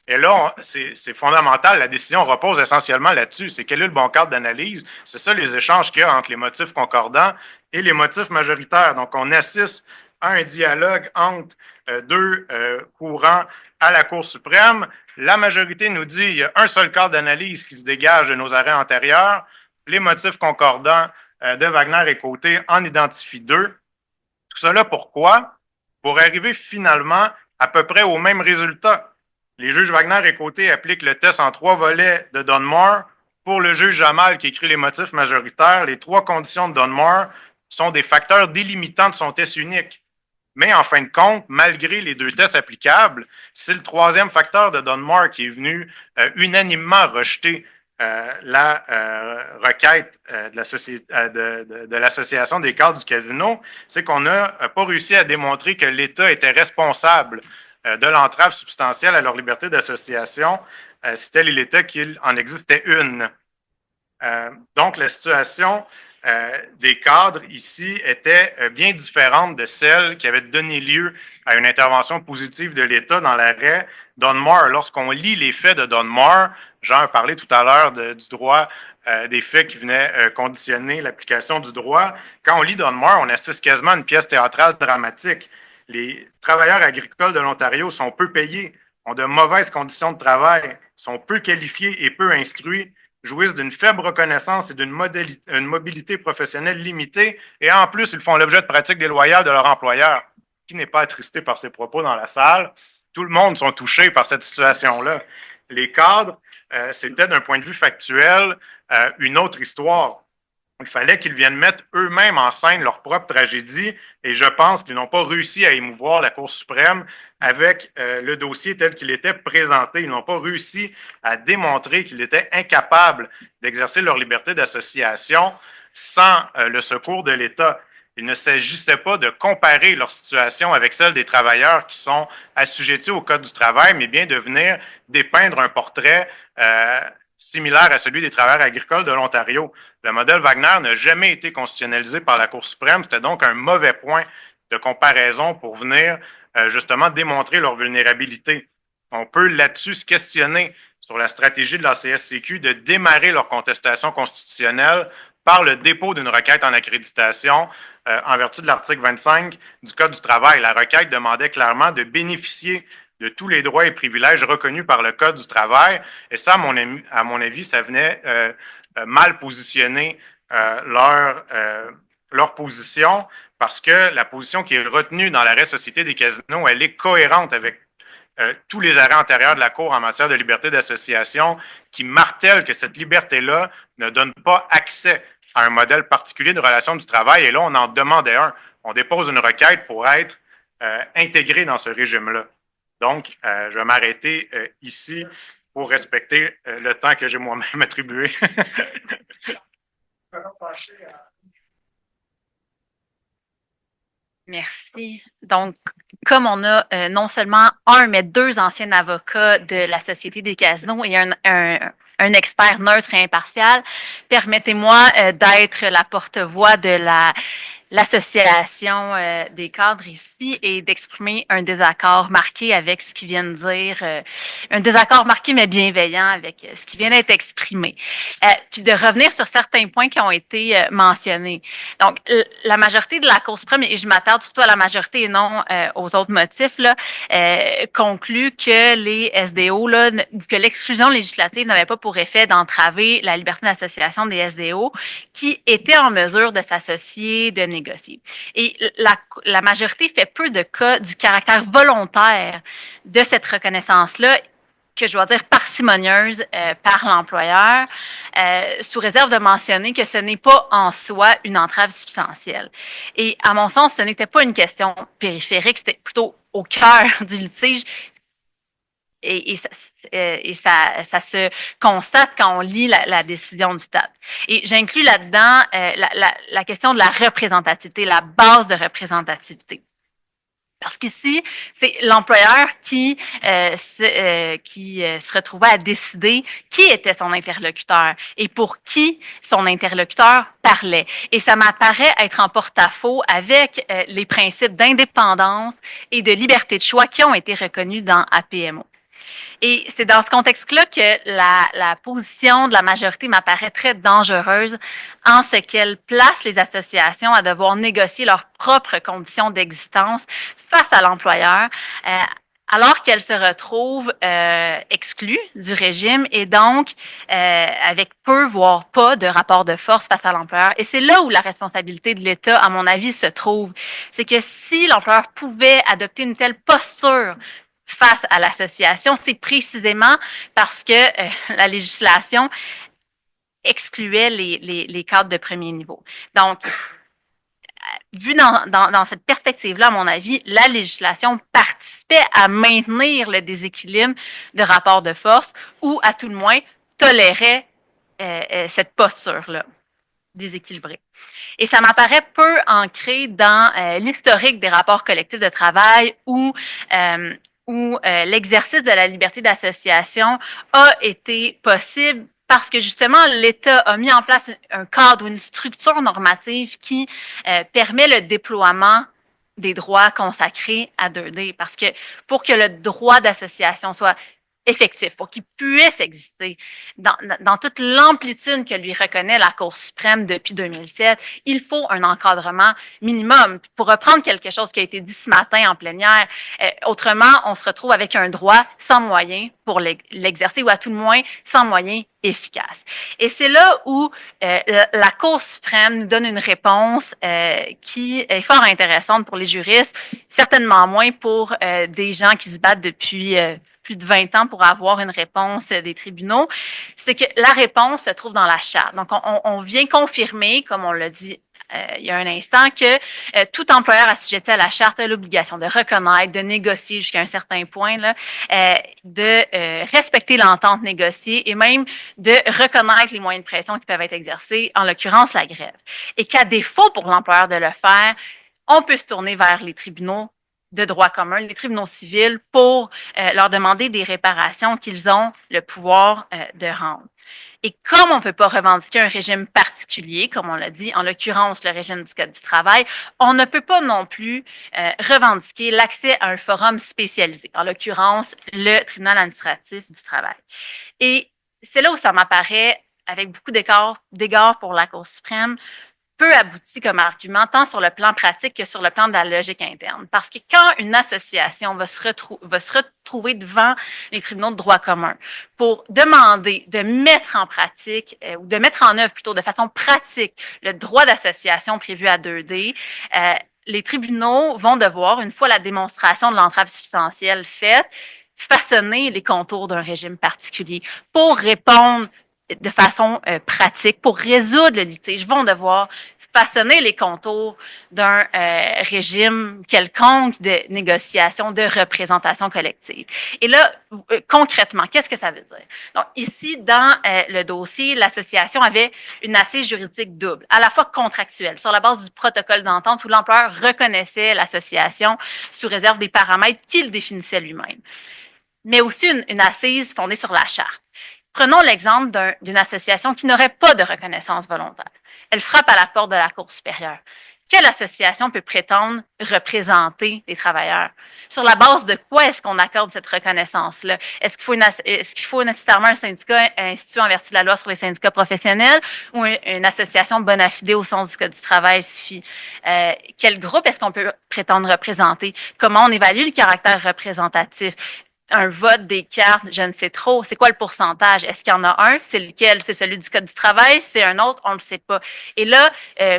Et là, c'est fondamental, la décision repose essentiellement là-dessus. C'est quel est le bon cadre d'analyse? C'est ça les échanges qu'il y a entre les motifs concordants et les motifs majoritaires. Donc, on assiste à un dialogue entre deux courants à la Cour suprême. La majorité nous dit qu'il y a un seul cadre d'analyse qui se dégage de nos arrêts antérieurs. Les motifs concordants de Wagner et Côté en identifient deux. Tout cela pourquoi? Pour arriver finalement à peu près au même résultat. Les juges Wagner et Côté appliquent le test en 3 volets de Dunmore. Pour le juge Jamal qui écrit les motifs majoritaires, les 3 conditions de Dunmore sont des facteurs délimitant de son test unique. Mais en fin de compte, malgré les 2 tests applicables, c'est le 3e facteur de Dunmore qui est venu unanimement rejeter la requête de l'Association des cadres du casino, c'est qu'on n'a pas réussi à démontrer que l'État était responsable de l'entrave substantielle à leur liberté d'association, si tel il était qu'il en existait une. Donc, la situation des cadres ici était bien différente de celle qui avait donné lieu à une intervention positive de l'État dans l'arrêt Dunmore. Lorsqu'on lit les faits de Dunmore, Jean a parlé tout à l'heure du droit, des faits qui venaient conditionner l'application du droit. Quand on lit Dunmore, on assiste quasiment à une pièce théâtrale dramatique. Les travailleurs agricoles de l'Ontario sont peu payés, ont de mauvaises conditions de travail, sont peu qualifiés et peu instruits, jouissent d'une faible reconnaissance et d'une mobilité professionnelle limitée, et en plus, ils font l'objet de pratiques déloyales de leur employeur. Qui n'est pas attristé par ces propos dans la salle? Tout le monde sont touchés par cette situation-là. Les cadres, c'était d'un point de vue factuel une autre histoire. Il fallait qu'ils viennent mettre eux-mêmes en scène leur propre tragédie, et je pense qu'ils n'ont pas réussi à émouvoir la Cour suprême avec le dossier tel qu'il était présenté. Ils n'ont pas réussi à démontrer qu'ils étaient incapables d'exercer leur liberté d'association sans le secours de l'État. Il ne s'agissait pas de comparer leur situation avec celle des travailleurs qui sont assujettis au Code du travail, mais bien de venir dépeindre un portrait similaire à celui des travailleurs agricoles de l'Ontario. Le modèle Wagner n'a jamais été constitutionnalisé par la Cour suprême. C'était donc un mauvais point de comparaison pour venir justement démontrer leur vulnérabilité. On peut là-dessus se questionner sur la stratégie de la CSCQ de démarrer leur contestation constitutionnelle par le dépôt d'une requête en accréditation en vertu de l'article 25 du Code du travail. La requête demandait clairement de bénéficier de tous les droits et privilèges reconnus par le Code du travail. Et ça, à mon avis, ça venait mal positionner leur position, parce que la position qui est retenue dans l'arrêt Société des casinos, elle est cohérente avec tous les arrêts antérieurs de la Cour en matière de liberté d'association, qui martèlent que cette liberté-là ne donne pas accès à un modèle particulier de relation du travail. Et là, on en demandait un. On dépose une requête pour être intégré dans ce régime-là. Donc, je vais m'arrêter ici pour respecter le temps que j'ai moi-même attribué. Merci. Donc, comme on a non seulement un, mais 2 anciens avocats de la Société des casinos et un expert neutre et impartial, permettez-moi d'être la porte-voix de l'association des cadres ici et d'exprimer un désaccord marqué avec ce qu'ils viennent de dire, un désaccord marqué mais bienveillant avec ce qui vient d'être exprimé. Puis de revenir sur certains points qui ont été mentionnés. Donc, la majorité de la Cour suprême, et je m'attarde surtout à la majorité et non aux autres motifs, là, conclut que les SDO, là, que l'exclusion législative n'avait pas pour effet d'entraver la liberté d'association des SDO qui étaient en mesure de s'associer, de négocier. Et la majorité fait peu de cas du caractère volontaire de cette reconnaissance-là, que je dois dire parcimonieuse par l'employeur, sous réserve de mentionner que ce n'est pas en soi une entrave substantielle. Et à mon sens, ce n'était pas une question périphérique, c'était plutôt au cœur du litige. Et ça se constate quand on lit la décision du TAD. Et j'inclus là-dedans la question de la représentativité, la base de représentativité. Parce qu'ici, c'est l'employeur qui se retrouvait à décider qui était son interlocuteur et pour qui son interlocuteur parlait. Et ça m'apparaît être en porte-à-faux avec les principes d'indépendance et de liberté de choix qui ont été reconnus dans APMO. Et c'est dans ce contexte-là que la position de la majorité m'apparaît très dangereuse en ce qu'elle place les associations à devoir négocier leurs propres conditions d'existence face à l'employeur, alors qu'elles se retrouvent exclues du régime et donc avec peu, voire pas, de rapport de force face à l'employeur. Et c'est là où la responsabilité de l'État, à mon avis, se trouve. C'est que si l'employeur pouvait adopter une telle posture face à l'association, c'est précisément parce que la législation excluait les cadres de premier niveau. Donc, vu dans cette perspective-là, à mon avis, la législation participait à maintenir le déséquilibre de rapport de force ou, à tout le moins, tolérait cette posture-là déséquilibrée. Et ça m'apparaît peu ancré dans l'historique des rapports collectifs de travail où l'exercice de la liberté d'association a été possible parce que justement l'État a mis en place un cadre ou une structure normative qui permet le déploiement des droits consacrés à 2D. Parce que pour que le droit d'association soit effectif, pour qu'il puisse exister dans toute l'amplitude que lui reconnaît la Cour suprême depuis 2007, il faut un encadrement minimum. Pour reprendre quelque chose qui a été dit ce matin en plénière, autrement, on se retrouve avec un droit sans moyens pour l'exercer, ou à tout le moins sans moyens efficaces. Et c'est là où la Cour suprême nous donne une réponse qui est fort intéressante pour les juristes, certainement moins pour des gens qui se battent depuis plus de 20 ans pour avoir une réponse des tribunaux, c'est que la réponse se trouve dans la charte. Donc, on vient confirmer, comme on l'a dit il y a un instant, que tout employeur assujetti à la charte a l'obligation de reconnaître, de négocier jusqu'à un certain point, là, de respecter l'entente négociée et même de reconnaître les moyens de pression qui peuvent être exercés, en l'occurrence la grève. Et qu'à défaut pour l'employeur de le faire, on peut se tourner vers les tribunaux de droit commun, les tribunaux civils, pour leur demander des réparations qu'ils ont le pouvoir de rendre. Et comme on ne peut pas revendiquer un régime particulier, comme on l'a dit, en l'occurrence le régime du Code du travail, on ne peut pas non plus revendiquer l'accès à un forum spécialisé, en l'occurrence le tribunal administratif du travail. Et c'est là où ça m'apparaît, avec beaucoup d'égards pour la Cour suprême, peu abouti comme argument, tant sur le plan pratique que sur le plan de la logique interne. Parce que quand une association va se retrouver devant les tribunaux de droit commun pour demander de mettre en pratique, ou de mettre en œuvre plutôt de façon pratique, le droit d'association prévu à 2D, les tribunaux vont devoir, une fois la démonstration de l'entrave substantielle faite, façonner les contours d'un régime particulier pour répondre de façon pratique, pour résoudre le litige, vont devoir façonner les contours d'un régime quelconque de négociation, de représentation collective. Et là, concrètement, qu'est-ce que ça veut dire? Donc, ici, dans le dossier, l'association avait une assise juridique double, à la fois contractuelle, sur la base du protocole d'entente où l'employeur reconnaissait l'association sous réserve des paramètres qu'il définissait lui-même, mais aussi une assise fondée sur la charte. Prenons l'exemple d'une association qui n'aurait pas de reconnaissance volontaire. Elle frappe à la porte de la Cour supérieure. quelle association peut prétendre représenter les travailleurs? Sur la base de quoi est-ce qu'on accorde cette reconnaissance-là? Est-ce qu'il faut nécessairement un syndicat institué en vertu de la loi sur les syndicats professionnels ou une association bona fide au sens du Code du travail suffit? Quel groupe est-ce qu'on peut prétendre représenter? Comment on évalue le caractère représentatif? Un vote, des cartes, je ne sais trop. C'est quoi le pourcentage? Est-ce qu'il y en a un? C'est lequel? C'est celui du Code du travail? C'est un autre? On ne le sait pas. Et là,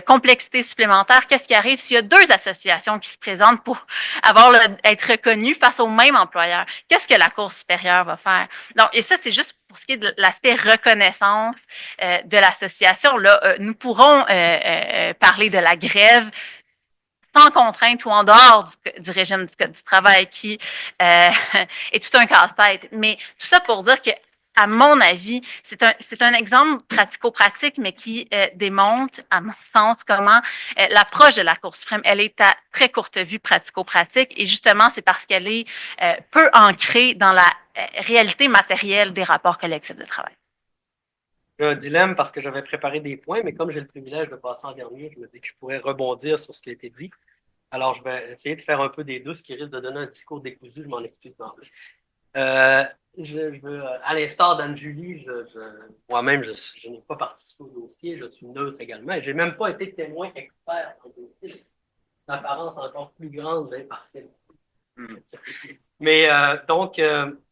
complexité supplémentaire, qu'est-ce qui arrive s'il y a deux associations qui se présentent pour être reconnues face au même employeur? Qu'est-ce que la Cour supérieure va faire? Donc, et ça, c'est juste pour ce qui est de l'aspect reconnaissance de l'association. Là, nous pourrons parler de la grève sans contrainte ou en dehors du régime du Code du travail qui est tout un casse-tête. Mais tout ça pour dire que, à mon avis, c'est un exemple pratico-pratique, mais qui démontre, à mon sens, comment l'approche de la Cour suprême, elle est à très courte vue pratico-pratique. Et justement, c'est parce qu'elle est peu ancrée dans la réalité matérielle des rapports collectifs de travail. J'ai un dilemme parce que j'avais préparé des points, mais comme j'ai le privilège de passer en dernier, je me dis que je pourrais rebondir sur ce qui a été dit. Alors, je vais essayer de faire un peu des deux, ce qui risque de donner un discours décousu, je m'en excuse d'emblée. Je veux, à l'instar d'Anne-Julie, moi-même, je n'ai pas participé au dossier, je suis neutre également, et j'ai même pas été témoin expert dans le dossier. D'apparence encore plus grande d'impartialité. Mais donc,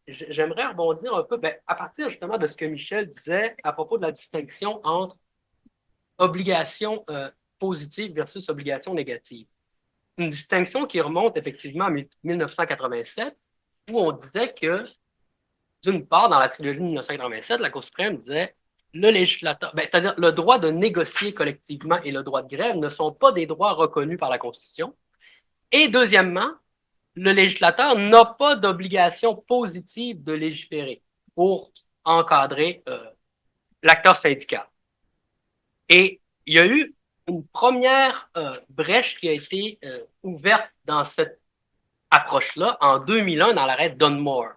j'aimerais rebondir un peu à partir justement de ce que Michel disait à propos de la distinction entre obligation positive versus obligation négative. Une distinction qui remonte effectivement à 1987, où on disait que, d'une part, dans la trilogie de 1987, la Cour suprême disait le législateur, c'est-à-dire le droit de négocier collectivement et le droit de grève ne sont pas des droits reconnus par la Constitution. Et deuxièmement, le législateur n'a pas d'obligation positive de légiférer pour encadrer l'acteur syndical. Et il y a eu une première brèche qui a été ouverte dans cette approche-là en 2001 dans l'arrêt Dunmore,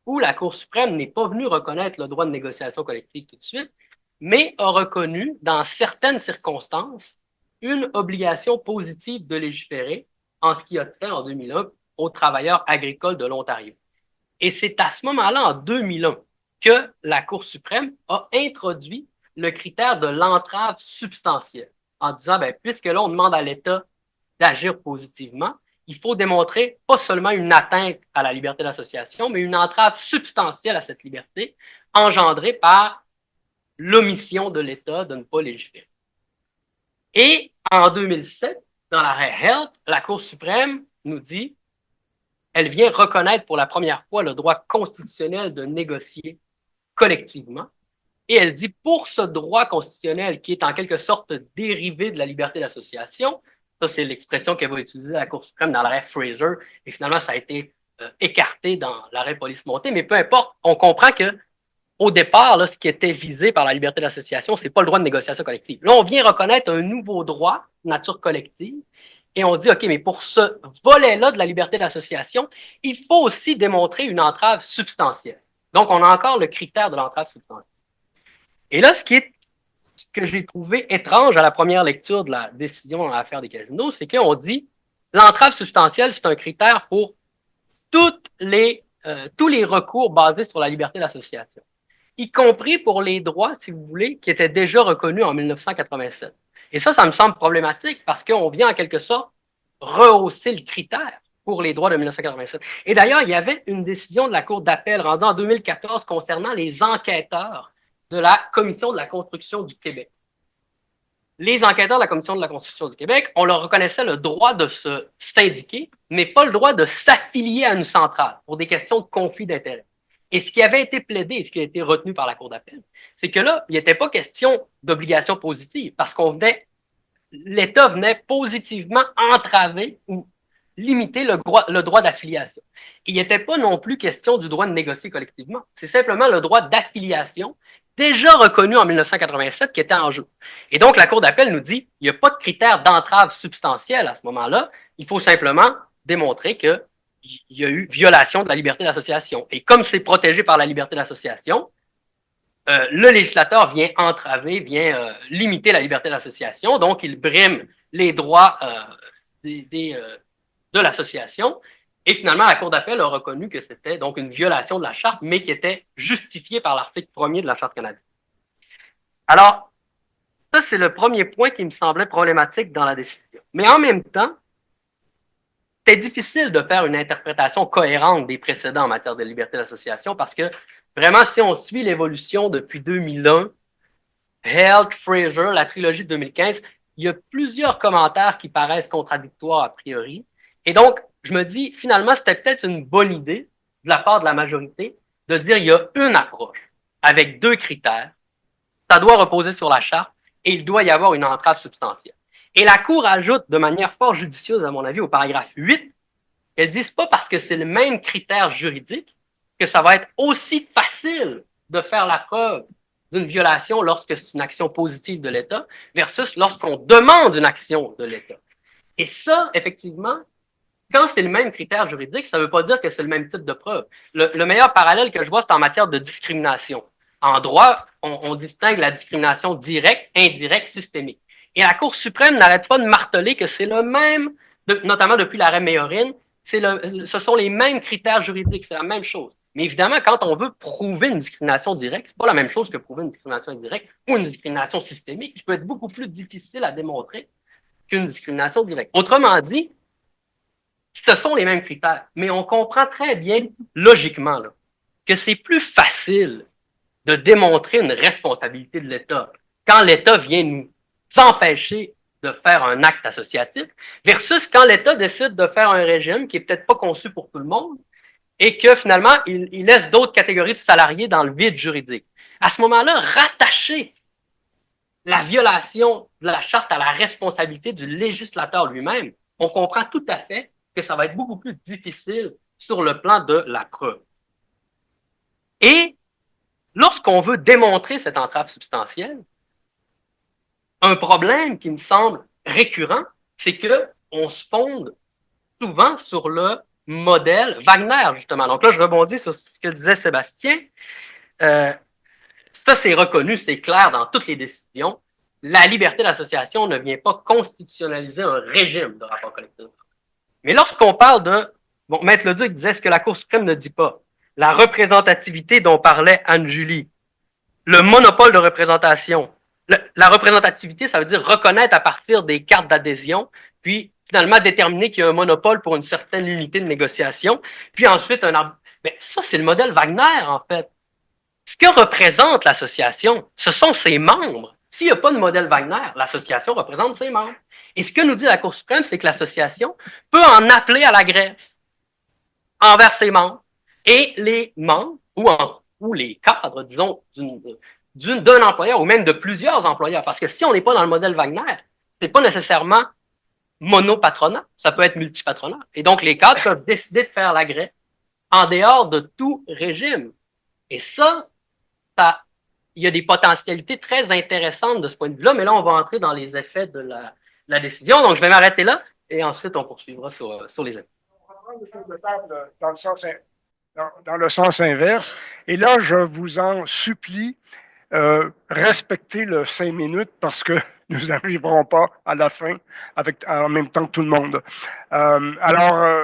où la Cour suprême n'est pas venue reconnaître le droit de négociation collective tout de suite, mais a reconnu, dans certaines circonstances, une obligation positive de légiférer en ce qui a trait en 2001 aux travailleurs agricoles de l'Ontario. Et c'est à ce moment-là, en 2001, que la Cour suprême a introduit le critère de l'entrave substantielle, en disant, puisque là, on demande à l'État d'agir positivement, il faut démontrer pas seulement une atteinte à la liberté d'association, mais une entrave substantielle à cette liberté, engendrée par l'omission de l'État de ne pas légiférer. Et en 2007, dans l'arrêt Health, la Cour suprême nous dit, elle vient reconnaître pour la première fois le droit constitutionnel de négocier collectivement. Et elle dit, pour ce droit constitutionnel qui est en quelque sorte dérivé de la liberté d'association, ça c'est l'expression qu'elle va utiliser la Cour suprême dans l'arrêt Fraser, et finalement ça a été écarté dans l'arrêt Police-Montée, mais peu importe, on comprend que au départ, là, ce qui était visé par la liberté d'association, c'est pas le droit de négociation collective. Là, on vient reconnaître un nouveau droit, nature collective, et on dit, OK, mais pour ce volet-là de la liberté d'association, il faut aussi démontrer une entrave substantielle. Donc, on a encore le critère de l'entrave substantielle. Et là, ce que j'ai trouvé étrange à la première lecture de la décision dans l'affaire des casinos, c'est qu'on dit, l'entrave substantielle, c'est un critère pour tous les recours basés sur la liberté d'association, y compris pour les droits, si vous voulez, qui étaient déjà reconnus en 1987. Et ça me semble problématique parce qu'on vient en quelque sorte rehausser le critère pour les droits de 1987. Et d'ailleurs, il y avait une décision de la Cour d'appel rendue en 2014 concernant les enquêteurs de la Commission de la construction du Québec. Les enquêteurs de la Commission de la construction du Québec, on leur reconnaissait le droit de se syndiquer, mais pas le droit de s'affilier à une centrale pour des questions de conflit d'intérêts. Et ce qui avait été plaidé et ce qui a été retenu par la Cour d'appel, c'est que là, il n'était pas question d'obligation positive parce l'État venait positivement entraver ou limiter le droit d'affiliation. Il n'était pas non plus question du droit de négocier collectivement. C'est simplement le droit d'affiliation déjà reconnu en 1987 qui était en jeu. Et donc, la Cour d'appel nous dit, il n'y a pas de critère d'entrave substantielle à ce moment-là. Il faut simplement démontrer qu'il y a eu violation de la liberté d'association. Et comme c'est protégé par la liberté d'association, le législateur vient entraver, vient limiter la liberté d'association. Donc, il brime les droits de l'association. Et finalement, la Cour d'appel a reconnu que c'était donc une violation de la Charte, mais qui était justifiée par l'article 1er de la Charte canadienne. Alors, ça, c'est le premier point qui me semblait problématique dans la décision. Mais en même temps, c'est difficile de faire une interprétation cohérente des précédents en matière de liberté d'association parce que vraiment, si on suit l'évolution depuis 2001, Health, Fraser, la trilogie de 2015, il y a plusieurs commentaires qui paraissent contradictoires a priori. Et donc, je me dis, finalement, c'était peut-être une bonne idée de la part de la majorité de se dire il y a une approche avec 2 critères. Ça doit reposer sur la Charte et il doit y avoir une entrave substantielle. Et la Cour ajoute de manière fort judicieuse, à mon avis, au paragraphe 8, qu'elle dit pas parce que c'est le même critère juridique que ça va être aussi facile de faire la preuve d'une violation lorsque c'est une action positive de l'État versus lorsqu'on demande une action de l'État. Et ça, effectivement, quand c'est le même critère juridique, ça ne veut pas dire que c'est le même type de preuve. Le meilleur parallèle que je vois, c'est en matière de discrimination. En droit, on distingue la discrimination directe, indirecte, systémique. Et la Cour suprême n'arrête pas de marteler que c'est le même, notamment depuis l'arrêt Méorine, ce sont les mêmes critères juridiques, c'est la même chose. Mais évidemment, quand on veut prouver une discrimination directe, c'est pas la même chose que prouver une discrimination indirecte ou une discrimination systémique, qui peut être beaucoup plus difficile à démontrer qu'une discrimination directe. Autrement dit, ce sont les mêmes critères, mais on comprend très bien, logiquement, là, que c'est plus facile de démontrer une responsabilité de l'État quand l'État vient nous empêcher de faire un acte associatif versus quand l'État décide de faire un régime qui est peut-être pas conçu pour tout le monde et que finalement, il laisse d'autres catégories de salariés dans le vide juridique. À ce moment-là, rattacher la violation de la Charte à la responsabilité du législateur lui-même, on comprend tout à fait que ça va être beaucoup plus difficile sur le plan de la preuve. Et lorsqu'on veut démontrer cette entrave substantielle, un problème qui me semble récurrent, c'est que on se fonde souvent sur le modèle Wagner, justement. Donc là, je rebondis sur ce que disait Sébastien. Ça, c'est reconnu, c'est clair dans toutes les décisions. La liberté d'association ne vient pas constitutionnaliser un régime de rapport collectif. Mais lorsqu'on parle de, bon, Maître Leduc disait ce que la Cour suprême ne dit pas, la représentativité dont parlait Anne-Julie, le monopole de représentation. La représentativité, ça veut dire reconnaître à partir des cartes d'adhésion, puis finalement déterminer qu'il y a un monopole pour une certaine unité de négociation, puis ensuite mais ça, c'est le modèle Wagner, en fait. Ce que représente l'association, ce sont ses membres. S'il n'y a pas de modèle Wagner, l'association représente ses membres. Et ce que nous dit la Cour suprême, c'est que l'association peut en appeler à la grève envers ses membres. Et les membres, ou les cadres, disons, d'un employeur, ou même de plusieurs employeurs, parce que si on n'est pas dans le modèle Wagner, c'est pas nécessairement monopatronat, ça peut être multipatronat. Et donc, les cadres peuvent décider de faire la grève en dehors de tout régime. Et ça, il y a des potentialités très intéressantes de ce point de vue-là, mais là, on va entrer dans les effets de la décision. Donc, je vais m'arrêter là et ensuite, on poursuivra sur les effets. On va prendre le tour de table dans le sens inverse. Et là, je vous en supplie, respectez le 5 minutes parce que nous n'arriverons pas à la fin en même temps que tout le monde. Alors,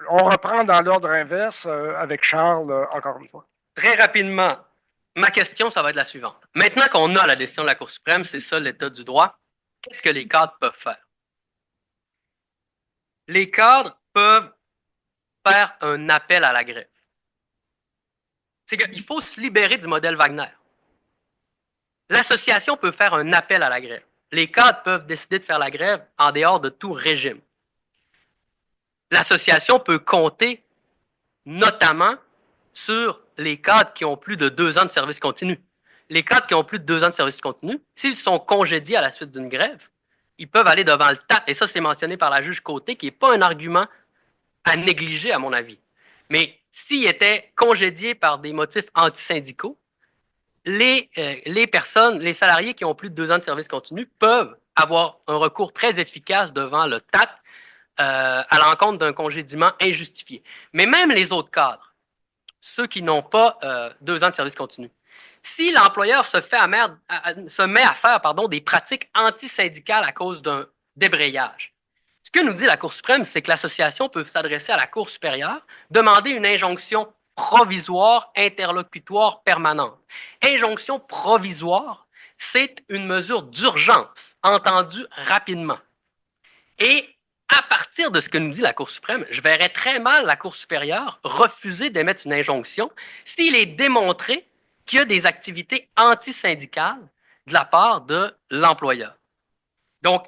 on reprend dans l'ordre inverse avec Charles, encore une fois. Très rapidement, ma question, ça va être la suivante. Maintenant qu'on a la décision de la Cour suprême, c'est ça l'état du droit, qu'est-ce que les cadres peuvent faire? Les cadres peuvent faire un appel à la grève. C'est qu'il faut se libérer du modèle Wagner. L'association peut faire un appel à la grève. Les cadres peuvent décider de faire la grève en dehors de tout régime. L'association peut compter notamment sur les cadres qui ont plus de 2 ans de service continu. Les cadres qui ont plus de 2 ans de service continu, s'ils sont congédiés à la suite d'une grève, ils peuvent aller devant le TAT. Et ça, c'est mentionné par la juge Côté, qui n'est pas un argument à négliger, à mon avis. Mais s'ils étaient congédiés par des motifs antisyndicaux, les salariés qui ont plus de 2 ans de service continu peuvent avoir un recours très efficace devant le TAT à l'encontre d'un congédiement injustifié. Mais même les autres cadres, ceux qui n'ont pas 2 ans de service continu, si l'employeur se met à faire des pratiques antisyndicales à cause d'un débrayage. Ce que nous dit la Cour suprême, c'est que l'association peut s'adresser à la Cour supérieure, demander une injonction provisoire, interlocutoire, permanente. Injonction provisoire, c'est une mesure d'urgence, entendue rapidement. Et à partir de ce que nous dit la Cour suprême, je verrais très mal la Cour supérieure refuser d'émettre une injonction s'il est démontré qu'il y a des activités antisyndicales de la part de l'employeur. Donc,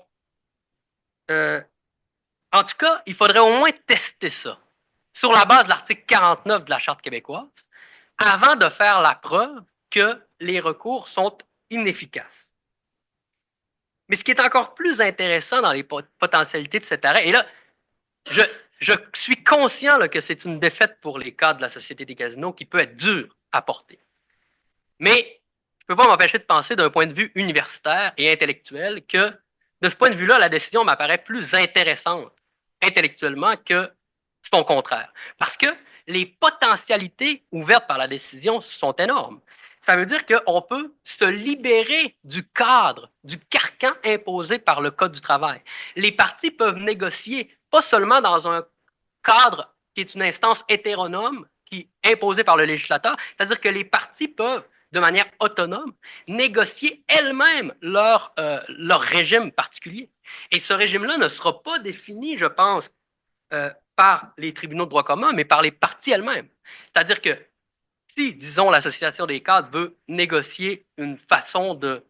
en tout cas, il faudrait au moins tester ça sur la base de l'article 49 de la Charte québécoise avant de faire la preuve que les recours sont inefficaces. Mais ce qui est encore plus intéressant dans les potentialités de cet arrêt, et là, je suis conscient là, que c'est une défaite pour les cadres de la Société des casinos qui peut être dure à porter. Mais je ne peux pas m'empêcher de penser d'un point de vue universitaire et intellectuel que, de ce point de vue-là, la décision m'apparaît plus intéressante intellectuellement que son contraire. Parce que les potentialités ouvertes par la décision sont énormes. Ça veut dire qu'on peut se libérer du cadre, du carcan imposé par le Code du travail. Les partis peuvent négocier, pas seulement dans un cadre qui est une instance hétéronome, qui est imposée par le législateur, c'est-à-dire que les partis peuvent, de manière autonome, négocier elles-mêmes leur régime particulier. Et ce régime-là ne sera pas défini, je pense, par les tribunaux de droit commun, mais par les parties elles-mêmes. C'est-à-dire que si, disons, l'Association des cadres veut négocier une façon de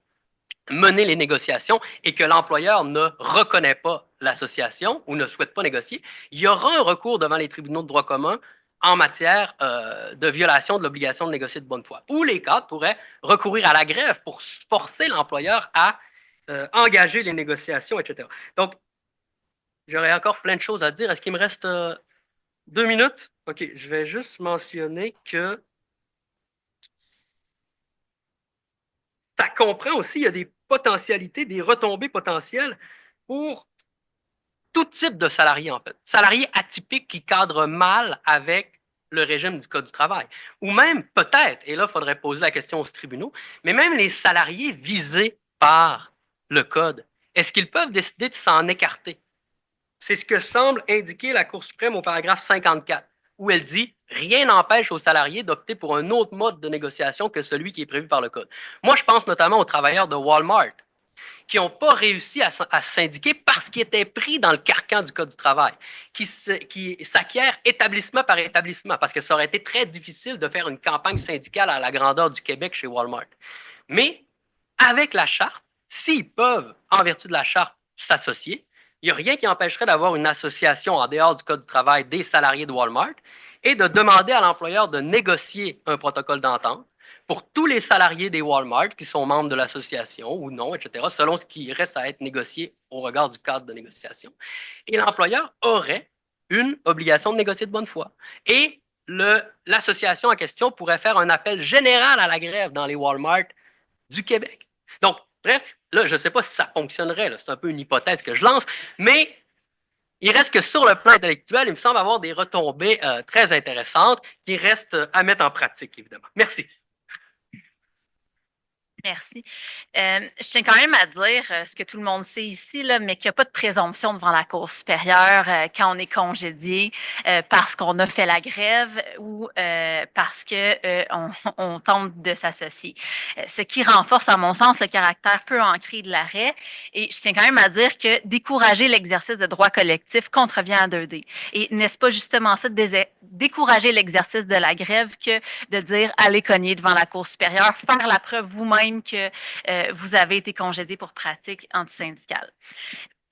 mener les négociations et que l'employeur ne reconnaît pas l'association ou ne souhaite pas négocier, il y aura un recours devant les tribunaux de droit commun en matière de violation de l'obligation de négocier de bonne foi. Ou les cadres pourraient recourir à la grève pour forcer l'employeur à engager les négociations, etc. Donc, j'aurais encore plein de choses à dire. Est-ce qu'il me reste 2 minutes? OK, je vais juste mentionner que ça comprend aussi, il y a des potentialités, des retombées potentielles pour tout type de salarié, en fait. Salarié atypique qui cadre mal avec le régime du Code du travail. Ou même, peut-être, et là, il faudrait poser la question aux tribunaux, mais même les salariés visés par le Code, est-ce qu'ils peuvent décider de s'en écarter? C'est ce que semble indiquer la Cour suprême au paragraphe 54, où elle dit « Rien n'empêche aux salariés d'opter pour un autre mode de négociation que celui qui est prévu par le Code. » Moi, je pense notamment aux travailleurs de Walmart qui n'ont pas réussi à se syndiquer parce qu'ils étaient pris dans le carcan du Code du travail, qui s'acquièrent établissement par établissement, parce que ça aurait été très difficile de faire une campagne syndicale à la grandeur du Québec chez Walmart. Mais avec la charte, s'ils peuvent, en vertu de la charte, s'associer, il n'y a rien qui empêcherait d'avoir une association en dehors du Code du travail des salariés de Walmart et de demander à l'employeur de négocier un protocole d'entente pour tous les salariés des Walmart qui sont membres de l'association ou non, etc., selon ce qui reste à être négocié au regard du cadre de négociation. Et l'employeur aurait une obligation de négocier de bonne foi. Et l'association en question pourrait faire un appel général à la grève dans les Walmart du Québec. Donc, bref, là, je ne sais pas si ça fonctionnerait, c'est un peu une hypothèse que je lance, mais il reste que sur le plan intellectuel, il me semble avoir des retombées très intéressantes qui restent à mettre en pratique, évidemment. Merci. Merci. Je tiens quand même à dire ce que tout le monde sait ici, là, mais qu'il n'y a pas de présomption devant la Cour supérieure quand on est congédié parce qu'on a fait la grève ou parce que on tente de s'associer. Ce qui renforce, à mon sens, le caractère peu ancré de l'arrêt. Et je tiens quand même à dire que décourager l'exercice de droit collectif contrevient à 2D. Et n'est-ce pas justement ça, décourager l'exercice de la grève que de dire allez cogner devant la Cour supérieure, faire la preuve vous-même que vous avez été congédié pour pratique antisyndicale.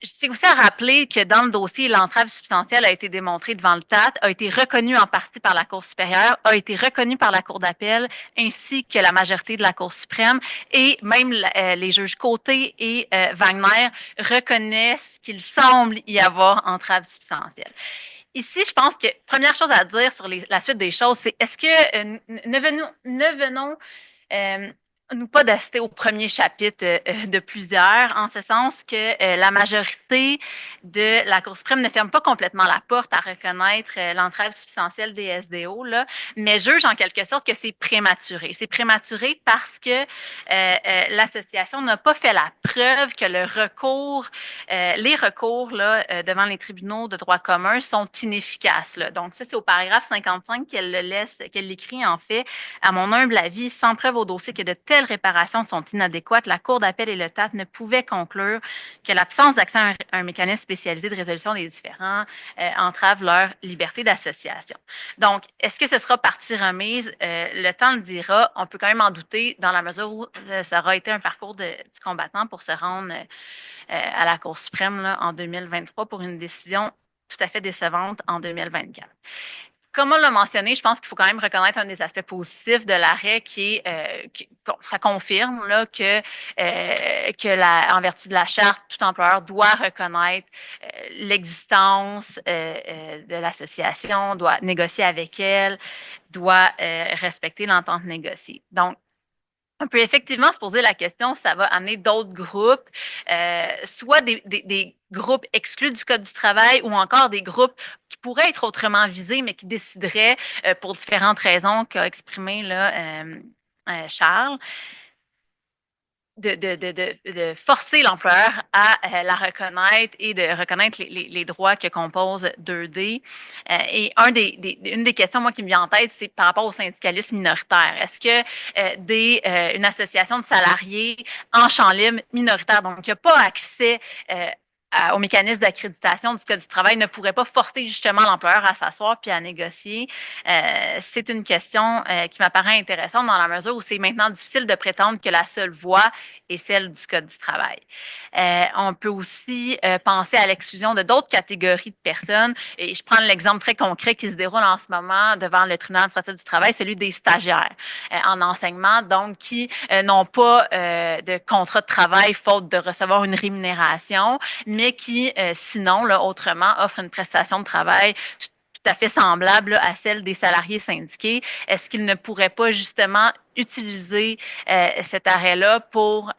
Je tiens aussi à rappeler que dans le dossier, l'entrave substantielle a été démontrée devant le TAT, a été reconnue en partie par la Cour supérieure, a été reconnue par la Cour d'appel, ainsi que la majorité de la Cour suprême, et même les juges Côté et Wagner reconnaissent qu'il semble y avoir entrave substantielle. Ici, je pense que première chose à dire sur la suite des choses, c'est est-ce que ne venons nous pas d'assister au premier chapitre de plusieurs, en ce sens que la majorité de la Cour suprême ne ferme pas complètement la porte à reconnaître l'entrave substantielle des SDO, là, mais juge en quelque sorte que c'est prématuré. C'est prématuré parce que l'association n'a pas fait la preuve que les recours là, devant les tribunaux de droit commun sont inefficaces. Là. Donc, ça, c'est au paragraphe 55 qu'elle l'écrit en fait. À mon humble avis, sans preuve au dossier que de telles réparations sont inadéquates, la Cour d'appel et le TAP ne pouvaient conclure que l'absence d'accès à un mécanisme spécialisé de résolution des différends entrave leur liberté d'association. Donc, est-ce que ce sera partie remise? Le temps le dira. On peut quand même en douter dans la mesure où ça aura été un parcours du combattant pour se rendre à la Cour suprême là, en 2023 pour une décision tout à fait décevante en 2024. Comme on l'a mentionné, je pense qu'il faut quand même reconnaître un des aspects positifs de l'arrêt qui est, ça confirme là, en vertu de la charte, tout employeur doit reconnaître l'existence de l'association, doit négocier avec elle, doit respecter l'entente négociée. Donc, on peut effectivement se poser la question si ça va amener d'autres groupes, soit des groupes exclus du Code du travail ou encore des groupes qui pourraient être autrement visés, mais qui décideraient, pour différentes raisons qu'a exprimé là, Charles, de forcer l'employeur à la reconnaître et de reconnaître les droits que compose 2D. Et une des questions, moi, qui me vient en tête, c'est par rapport au syndicalisme minoritaire. Est-ce que une association de salariés en champ libre minoritaire, donc qui n'a pas accès au mécanisme d'accréditation du Code du travail, ne pourrait pas forcer justement l'employeur à s'asseoir puis à négocier? C'est une question qui m'apparaît intéressante dans la mesure où c'est maintenant difficile de prétendre que la seule voie est celle du Code du travail. On peut aussi penser à l'exclusion de d'autres catégories de personnes. Et je prends l'exemple très concret qui se déroule en ce moment devant le tribunal administratif du travail, celui des stagiaires en enseignement, donc qui n'ont pas de contrat de travail faute de recevoir une rémunération, mais qui, sinon, là, autrement, offrent une prestation de travail tout à fait semblable là, à celle des salariés syndiqués. Est-ce qu'ils ne pourraient pas justement utiliser cet arrêt-là pour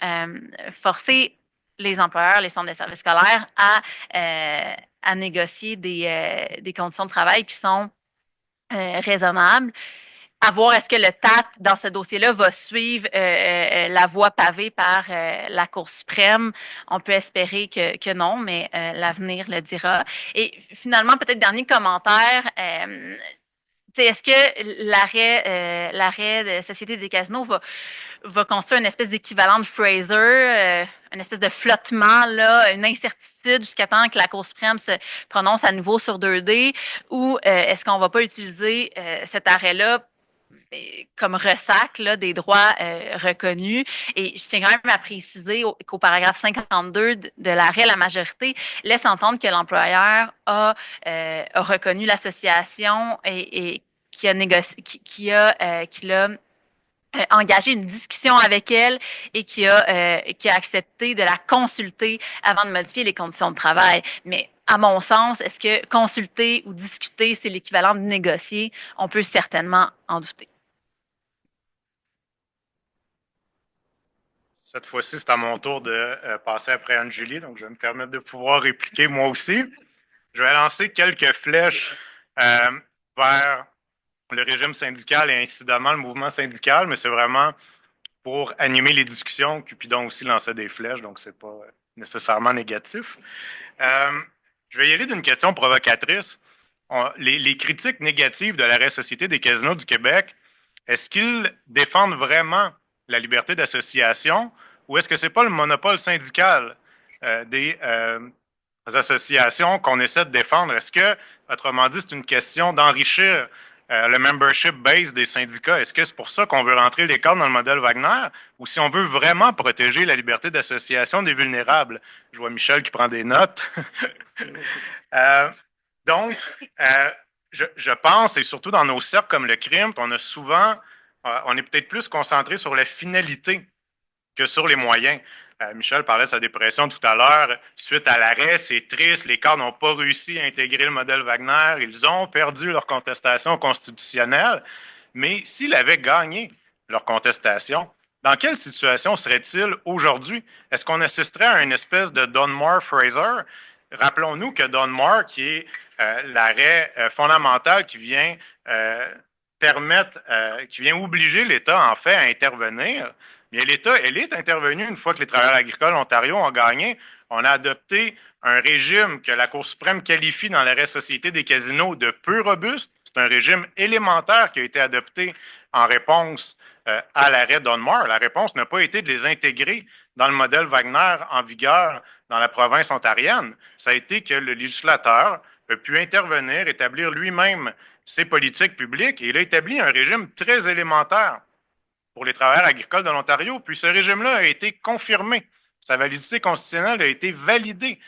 forcer les employeurs, les centres de services scolaires à négocier des conditions de travail qui sont raisonnables? À voir est-ce que le TAT, dans ce dossier-là, va suivre la voie pavée par la Cour suprême. On peut espérer que non, mais l'avenir le dira. Et finalement, peut-être dernier commentaire. Est-ce que l'arrêt de Société des casinos va construire une espèce d'équivalent de Fraser, une espèce de flottement, là, une incertitude jusqu'à temps que la Cour suprême se prononce à nouveau sur 2D, ou est-ce qu'on ne va pas utiliser cet arrêt-là comme ressac là, des droits reconnus. Et je tiens quand même à préciser qu'au paragraphe 52 de l'arrêt, la majorité laisse entendre que l'employeur a reconnu l'association et qui a négocié, qui a engagé une discussion avec elle et qui a accepté de la consulter avant de modifier les conditions de travail. Mais à mon sens, est-ce que consulter ou discuter, c'est l'équivalent de négocier? On peut certainement en douter. Cette fois-ci, c'est à mon tour de passer après Anne-Julie, donc je vais me permettre de pouvoir répliquer moi aussi. Je vais lancer quelques flèches vers le régime syndical et incidemment le mouvement syndical, mais c'est vraiment pour animer les discussions. Cupidon aussi lançait des flèches, donc c'est pas nécessairement négatif. Je vais y aller d'une question provocatrice. Les critiques négatives de l'arrêt Société des casinos du Québec, est-ce qu'ils défendent vraiment la liberté d'association ou est-ce que c'est pas le monopole syndical des associations qu'on essaie de défendre? Est-ce que, autrement dit, c'est une question d'enrichir le membership base des syndicats? Est-ce que c'est pour ça qu'on veut rentrer les cadres dans le modèle Wagner ou si on veut vraiment protéger la liberté d'association des vulnérables? Je vois Michel qui prend des notes. Donc, je pense, et surtout dans nos cercles comme le crime, on a souvent, on est peut-être plus concentré sur la finalité que sur les moyens. Michel parlait de sa dépression tout à l'heure. Suite à l'arrêt, c'est triste, les cadres n'ont pas réussi à intégrer le modèle Wagner, ils ont perdu leur contestation constitutionnelle, mais s'ils avaient gagné leur contestation, dans quelle situation serait-il aujourd'hui? Est-ce qu'on assisterait à une espèce de Dunmore-Fraser? Rappelons-nous que Dunmore, qui est l'arrêt fondamental qui vient qui vient obliger l'État, en fait, à intervenir, bien, l'État, elle est intervenue une fois que les travailleurs agricoles ontariens ont gagné. On a adopté un régime que la Cour suprême qualifie dans l'arrêt Société des casinos de peu robuste. C'est un régime élémentaire qui a été adopté en réponse à l'arrêt Dunmore. La réponse n'a pas été de les intégrer dans le modèle Wagner en vigueur dans la province ontarienne. Ça a été que le législateur a pu intervenir, établir lui-même ses politiques publiques, et il a établi un régime très élémentaire pour les travailleurs agricoles de l'Ontario. Puis ce régime-là a été confirmé. Sa validité constitutionnelle a été validée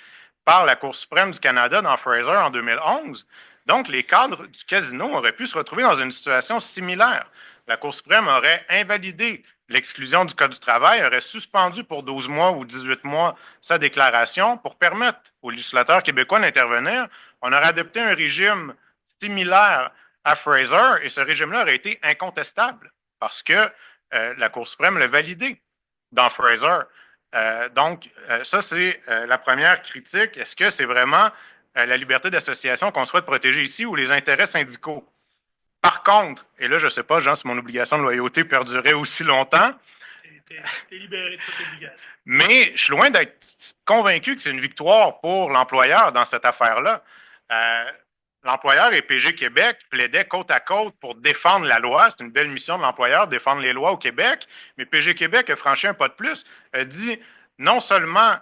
par la Cour suprême du Canada dans Fraser en 2011. Donc, les cadres du casino auraient pu se retrouver dans une situation similaire. La Cour suprême aurait invalidé l'exclusion du Code du travail, aurait suspendu pour 12 mois ou 18 mois sa déclaration pour permettre aux législateurs québécois d'intervenir. On aurait adopté un régime similaire à Fraser, et ce régime-là aurait été incontestable parce que la Cour suprême l'a validé dans Fraser. Donc, ça, c'est la première critique. Est-ce que c'est vraiment la liberté d'association qu'on souhaite protéger ici ou les intérêts syndicaux? Par contre, et là, je ne sais pas, Jean, si mon obligation de loyauté perdurait aussi longtemps. T'es libéré de toute obligation. Mais je suis loin d'être convaincu que c'est une victoire pour l'employeur dans cette affaire-là. L'employeur et PG Québec plaidaient côte à côte pour défendre la loi. C'est une belle mission de l'employeur, défendre les lois au Québec. Mais PG Québec a franchi un pas de plus, a dit non seulement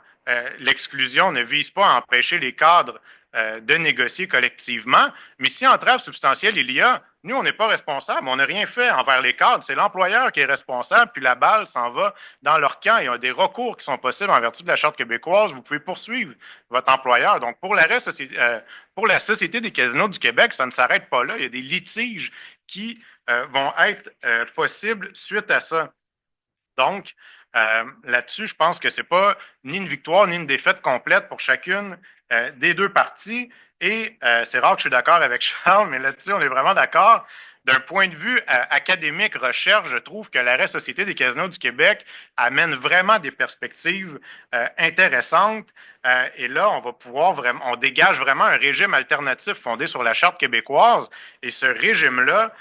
l'exclusion ne vise pas à empêcher les cadres de négocier collectivement, mais si entrave substantielle il y a, nous, on n'est pas responsable, on n'a rien fait envers les cadres, c'est l'employeur qui est responsable, puis la balle s'en va dans leur camp. Il y a des recours qui sont possibles en vertu de la Charte québécoise, vous pouvez poursuivre votre employeur. Donc, pour la Société des casinos du Québec, ça ne s'arrête pas là, il y a des litiges qui vont être possibles suite à ça. Donc, là-dessus, je pense que ce n'est pas ni une victoire ni une défaite complète pour chacune des deux parties. Et c'est rare que je suis d'accord avec Charles, mais là-dessus, on est vraiment d'accord. D'un point de vue académique, recherche, je trouve que l'arrêt Société des casinos du Québec amène vraiment des perspectives intéressantes. Et là, on dégage vraiment un régime alternatif fondé sur la Charte québécoise. Et ce régime-là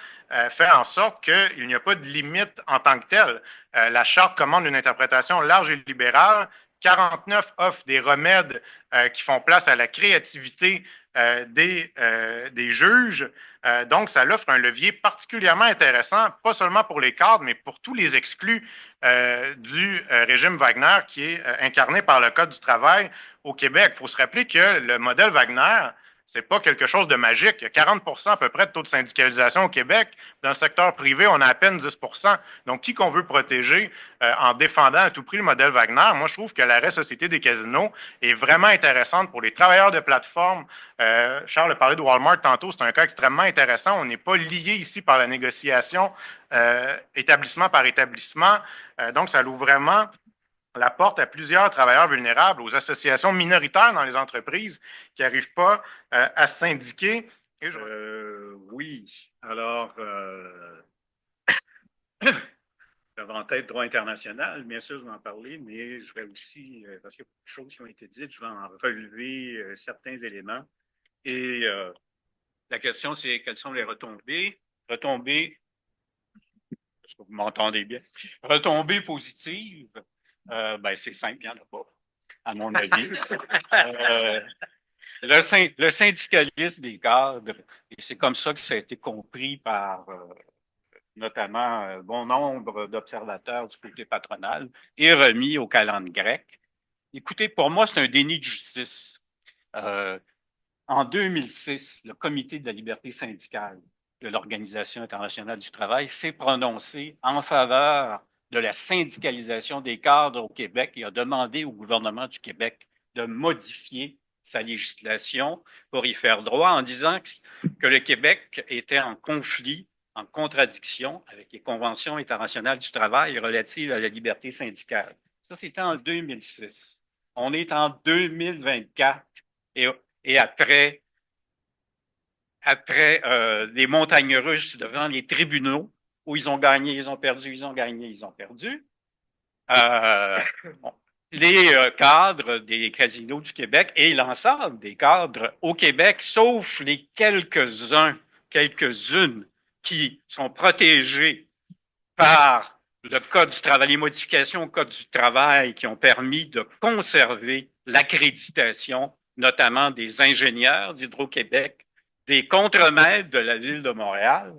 fait en sorte qu'il n'y a pas de limite en tant que telle. La Charte commande une interprétation large et libérale. 49 offrent des remèdes qui font place à la créativité des juges. Donc, ça offre un levier particulièrement intéressant, pas seulement pour les cadres, mais pour tous les exclus du régime Wagner qui est incarné par le Code du travail au Québec. Il faut se rappeler que le modèle Wagner, c'est pas quelque chose de magique. Il y a 40% à peu près de taux de syndicalisation au Québec. Dans le secteur privé, on a à peine 10%. Donc, qui qu'on veut protéger en défendant à tout prix le modèle Wagner? Moi, je trouve que l'arrêt Société des casinos est vraiment intéressante pour les travailleurs de plateforme. Charles a parlé de Walmart tantôt. C'est un cas extrêmement intéressant. On n'est pas lié ici par la négociation établissement par établissement. Donc, ça ouvre vraiment la porte à plusieurs travailleurs vulnérables, aux associations minoritaires dans les entreprises qui n'arrivent pas à se syndiquer. Oui. Alors, j'avais en tête droit international, bien sûr, je vais en parler, mais je vais aussi, parce qu'il y a beaucoup de choses qui ont été dites, je vais en relever certains éléments. Et la question, c'est quelles sont les retombées? Retombées, est-ce que vous m'entendez bien? Retombées positives. Ben, c'est simple, il n'y en a pas, à mon avis. Le syndicalisme des cadres, et c'est comme ça que ça a été compris par notamment bon nombre d'observateurs du côté patronal, est remis au calendrier grec. Écoutez, pour moi, c'est un déni de justice. En 2006, le Comité de la liberté syndicale de l'Organisation internationale du travail s'est prononcé en faveur de la syndicalisation des cadres au Québec et a demandé au gouvernement du Québec de modifier sa législation pour y faire droit en disant que le Québec était en conflit, en contradiction avec les conventions internationales du travail relatives à la liberté syndicale. Ça, c'était en 2006. On est en 2024 et après les montagnes russes devant les tribunaux, où ils ont gagné, ils ont perdu, ils ont gagné, ils ont perdu, bon, les cadres des casinos du Québec et l'ensemble des cadres au Québec, sauf les quelques-unes qui sont protégés par le Code du travail, les modifications au Code du travail qui ont permis de conserver l'accréditation, notamment des ingénieurs d'Hydro-Québec, des contremaîtres de la Ville de Montréal.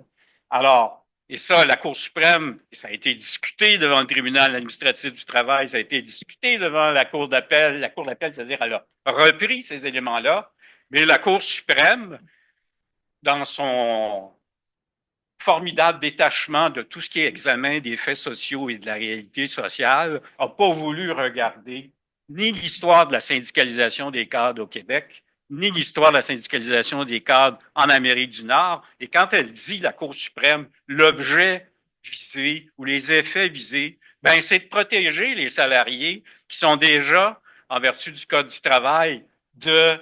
Alors, et ça, la Cour suprême, ça a été discuté devant le tribunal administratif du travail, ça a été discuté devant la Cour d'appel. La Cour d'appel, c'est-à-dire, elle a repris ces éléments-là, mais la Cour suprême, dans son formidable détachement de tout ce qui est examen des faits sociaux et de la réalité sociale, n'a pas voulu regarder ni l'histoire de la syndicalisation des cadres au Québec, ni l'histoire de la syndicalisation des cadres en Amérique du Nord. Et quand elle dit, la Cour suprême, l'objet visé ou les effets visés, ben, c'est de protéger les salariés qui sont déjà, en vertu du Code du travail, de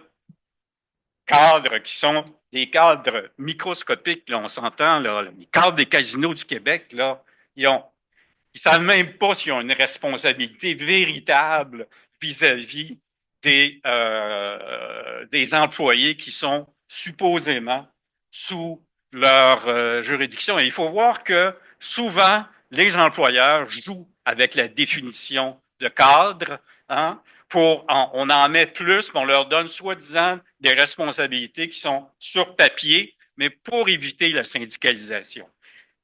cadres qui sont des cadres microscopiques, là, on s'entend, là, les cadres des casinos du Québec, là, ils savent même pas s'ils ont une responsabilité véritable vis-à-vis des employés qui sont supposément sous leur juridiction. Et il faut voir que souvent, les employeurs jouent avec la définition de cadre, hein, on en met plus, mais on leur donne soi-disant des responsabilités qui sont sur papier, mais pour éviter la syndicalisation.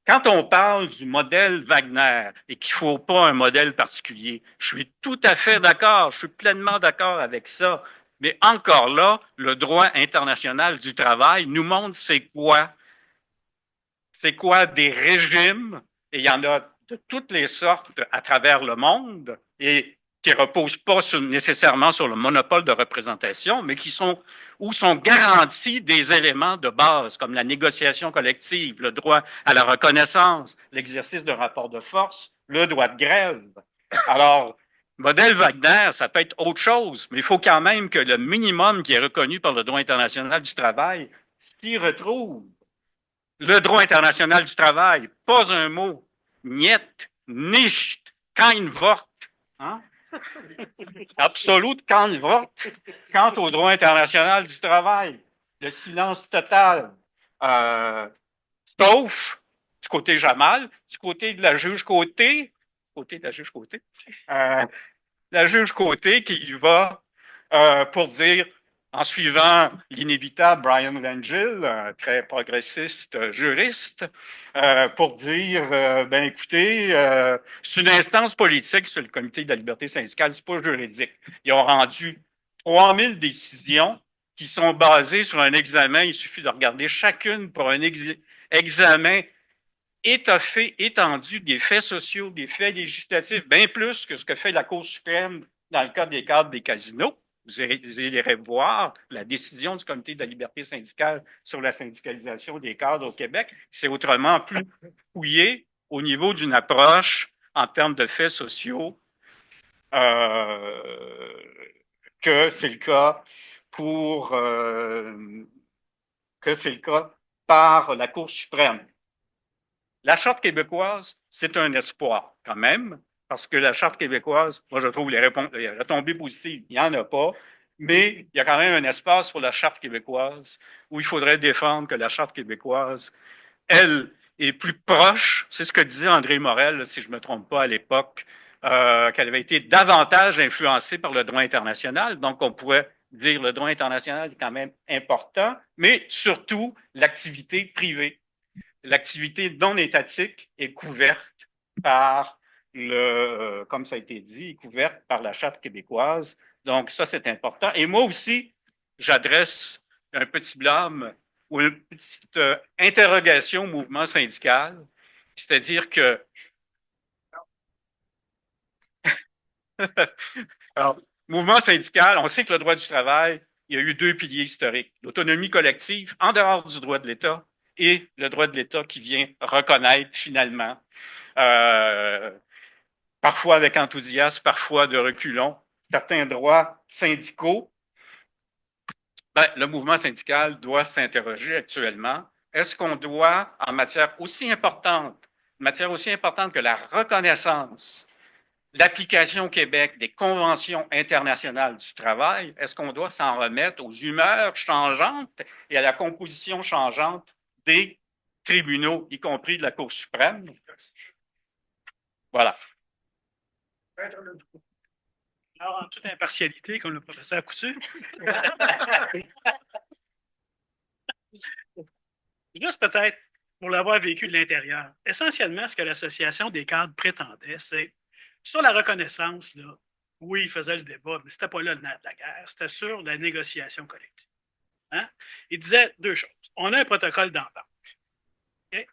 Quand on parle du modèle Wagner et qu'il ne faut pas un modèle particulier, je suis tout à fait d'accord, je suis pleinement d'accord avec ça. Mais encore là, le droit international du travail nous montre c'est quoi des régimes, et il y en a de toutes les sortes à travers le monde, et qui ne reposent pas nécessairement sur le monopole de représentation, mais où sont garantis des éléments de base, comme la négociation collective, le droit à la reconnaissance, l'exercice d'un rapport de force, le droit de grève. Alors, modèle Wagner, ça peut être autre chose, mais il faut quand même que le minimum qui est reconnu par le droit international du travail s'y retrouve. Le droit international du travail, pas un mot. Niet, nicht, kein Wort. Hein? Absolut kein Wort. Quant au droit international du travail, le silence total. Sauf du côté Jamal, du côté de la juge Côté, la juge Côté qui va pour dire, en suivant l'inévitable Brian Langille, un très progressiste juriste, pour dire, ben écoutez, c'est une instance politique sur le comité de la liberté syndicale, c'est pas juridique. Ils ont rendu 3000 décisions qui sont basées sur un examen. Il suffit de regarder chacune pour un examen étoffé, étendu des faits sociaux, des faits législatifs, bien plus que ce que fait la Cour suprême dans le cas des cadres des casinos. Vous irez voir la décision du Comité de la liberté syndicale sur la syndicalisation des cadres au Québec. C'est autrement plus fouillé au niveau d'une approche en termes de faits sociaux que c'est le cas par la Cour suprême. La Charte québécoise, c'est un espoir quand même, parce que la Charte québécoise, moi je trouve les retombées positives, il n'y en a pas, mais il y a quand même un espace pour la Charte québécoise où il faudrait défendre que la Charte québécoise, elle, est plus proche, c'est ce que disait André Morel, si je ne me trompe pas à l'époque, qu'elle avait été davantage influencée par le droit international, donc on pourrait dire le droit international est quand même important, mais surtout l'activité privée. L'activité non étatique est couverte par comme ça a été dit, est couverte par la Charte québécoise. Donc, ça, c'est important. Et moi aussi, j'adresse un petit blâme ou une petite interrogation au mouvement syndical, c'est-à-dire que alors, mouvement syndical, on sait que le droit du travail, il y a eu deux piliers historiques. L'autonomie collective en dehors du droit de l'État et le droit de l'État qui vient reconnaître finalement, parfois avec enthousiasme, parfois de reculons, certains droits syndicaux. Ben, le mouvement syndical doit s'interroger actuellement. Est-ce qu'on doit, en matière aussi importante que la reconnaissance l'application au Québec des conventions internationales du travail, est-ce qu'on doit s'en remettre aux humeurs changeantes et à la composition changeante des tribunaux, y compris de la Cour suprême? Voilà. Alors, en toute impartialité, comme le professeur Couture. Juste peut-être pour l'avoir vécu de l'intérieur. Essentiellement, ce que l'Association des cadres prétendait, c'est sur la reconnaissance, là, oui, il faisait le débat, mais ce n'était pas là le nerf de la guerre, c'était sur la négociation collective. Hein? Il disait deux choses. On a un protocole d'entente. Okay?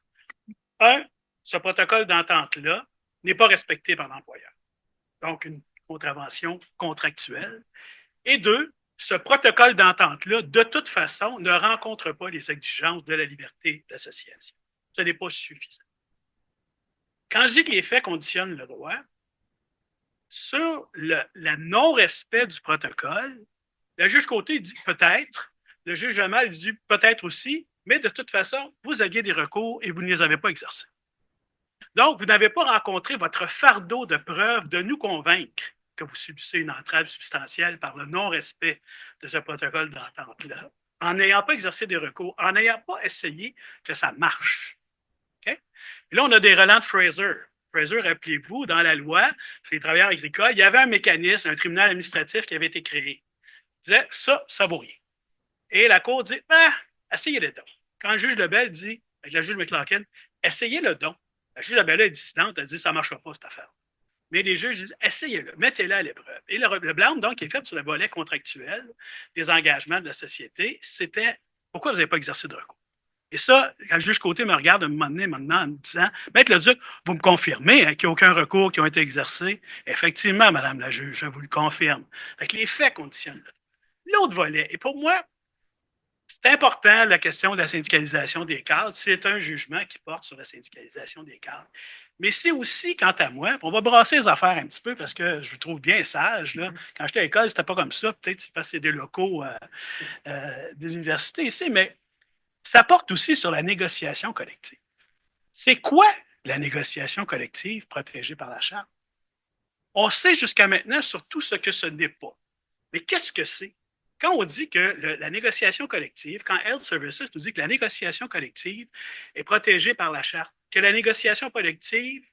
Un, ce protocole d'entente-là n'est pas respecté par l'employeur. Donc, une contravention contractuelle. Et deux, ce protocole d'entente-là, de toute façon, ne rencontre pas les exigences de la liberté d'association. Ce n'est pas suffisant. Quand je dis que les faits conditionnent le droit, sur le non-respect du protocole, le juge Côté dit peut-être, le juge Jamal dit peut-être aussi, mais de toute façon, vous aviez des recours et vous ne les avez pas exercés. Donc, vous n'avez pas rencontré votre fardeau de preuves de nous convaincre que vous subissez une entrave substantielle par le non-respect de ce protocole d'entente-là, en n'ayant pas exercé des recours, en n'ayant pas essayé que ça marche. Okay? Et là, on a des relents de Fraser. Fraser, rappelez-vous, dans la loi, sur les travailleurs agricoles, il y avait un mécanisme, un tribunal administratif qui avait été créé. Il disait, ça vaut rien. Et la Cour dit, essayez-le donc. Quand le juge Lebel dit, avec la juge McLaughlin, essayez-le donc. La juge Lebel est dissidente, elle dit, ça ne marchera pas, cette affaire. Mais les juges disent, essayez-le, mettez-le à l'épreuve. Et le blâme, donc, qui est fait sur le volet contractuel des engagements de la société, c'était, pourquoi vous n'avez pas exercé de recours? Et ça, quand le juge Côté me regarde un moment donné maintenant en me disant, Maître Leduc, vous me confirmez qu'il n'y a aucun recours qui a été exercé? Effectivement, Madame la juge, je vous le confirme. Fait que les faits conditionnent. L'autre volet, et pour moi, c'est important, la question de la syndicalisation des cadres. C'est un jugement qui porte sur la syndicalisation des cadres. Mais c'est aussi, quant à moi, on va brasser les affaires un petit peu parce que je vous trouve bien sage. Là. Quand j'étais à l'école, c'était pas comme ça. Peut-être c'est parce que c'est des locaux de l'université ici, mais ça porte aussi sur la négociation collective. C'est quoi la négociation collective protégée par la Charte? On sait jusqu'à maintenant surtout ce que ce n'est pas. Mais qu'est-ce que c'est? Quand on dit que la négociation collective, quand Health Services nous dit que la négociation collective est protégée par la Charte, que la négociation collective,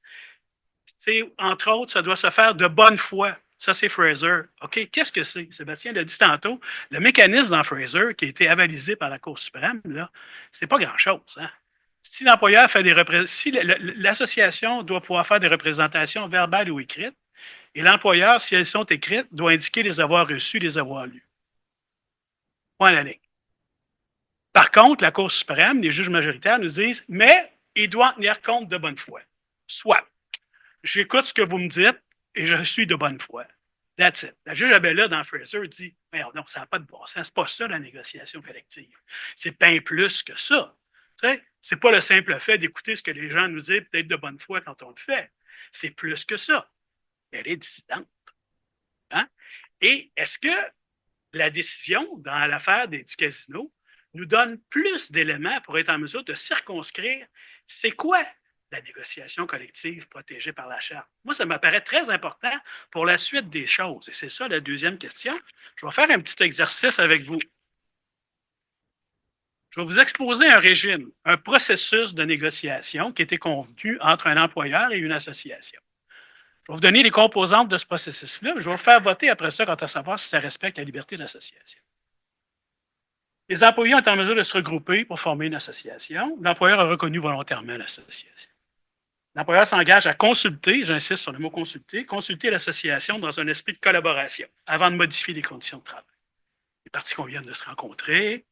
entre autres, ça doit se faire de bonne foi. Ça, c'est Fraser. OK, qu'est-ce que c'est? Sébastien l'a dit tantôt. Le mécanisme dans Fraser, qui a été avalisé par la Cour suprême, là, c'est pas grand-chose. Hein? Si l'employeur fait si l'association doit pouvoir faire des représentations verbales ou écrites, et l'employeur, si elles sont écrites, doit indiquer les avoir reçues, les avoir lues. Point à la ligne. Par contre, la Cour suprême, les juges majoritaires nous disent, mais il doit en tenir compte de bonne foi. Soit, j'écoute ce que vous me dites et je suis de bonne foi. That's it. La juge Abella, dans Fraser, dit, mais non, ça n'a pas de bon sens. C'est pas ça, la négociation collective. C'est bien plus que ça. C'est pas le simple fait d'écouter ce que les gens nous disent, peut-être de bonne foi quand on le fait. C'est plus que ça. Elle est dissidente. Hein? Et est-ce que la décision dans l'affaire du casino nous donne plus d'éléments pour être en mesure de circonscrire c'est quoi la négociation collective protégée par la Charte? Moi, ça m'apparaît très important pour la suite des choses. Et c'est ça la deuxième question. Je vais faire un petit exercice avec vous. Je vais vous exposer un régime, un processus de négociation qui a été convenu entre un employeur et une association. Je vais vous donner les composantes de ce processus-là. Je vais vous faire voter après ça quant à savoir si ça respecte la liberté d'association. Les employés ont en mesure de se regrouper pour former une association. L'employeur a reconnu volontairement l'association. L'employeur s'engage à consulter, j'insiste sur le mot consulter l'association dans un esprit de collaboration avant de modifier les conditions de travail. Les parties conviennent de se rencontrer,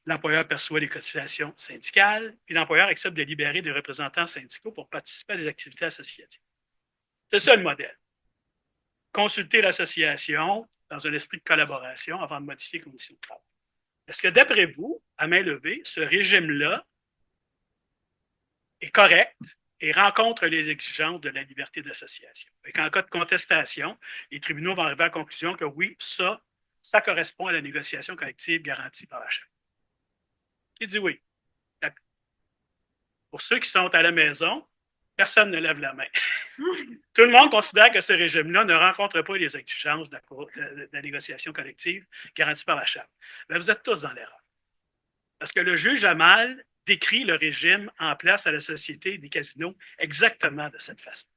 l'employeur perçoit les cotisations syndicales et l'employeur accepte de libérer des représentants syndicaux pour participer à des activités associatives. C'est ça le modèle. Consulter l'association dans un esprit de collaboration avant de modifier les conditions de travail. Est-ce que d'après vous, à main levée, ce régime-là est correct et rencontre les exigences de la liberté d'association? Et qu'en cas de contestation, les tribunaux vont arriver à la conclusion que oui, ça correspond à la négociation collective garantie par la Charte. Qui dit oui? Pour ceux qui sont à la maison, Personne ne lève la main. Tout le monde considère que ce régime-là ne rencontre pas les exigences de la négociation collective garantie par la Charte. Mais vous êtes tous dans l'erreur. Parce que le juge Lamal décrit le régime en place à la Société des casinos exactement de cette façon.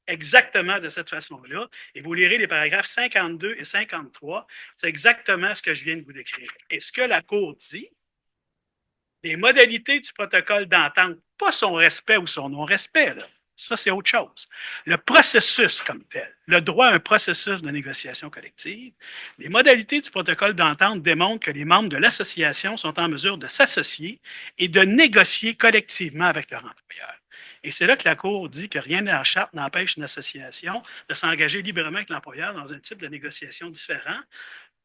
Exactement de cette façon-là. Et vous lirez les paragraphes 52 et 53. C'est exactement ce que je viens de vous décrire. Et ce que la Cour dit, les modalités du protocole d'entente, pas son respect ou son non-respect, là. Ça, c'est autre chose. Le processus comme tel, le droit à un processus de négociation collective, les modalités du protocole d'entente démontrent que les membres de l'association sont en mesure de s'associer et de négocier collectivement avec leur employeur. Et c'est là que la Cour dit que rien dans la Charte n'empêche une association de s'engager librement avec l'employeur dans un type de négociation différent,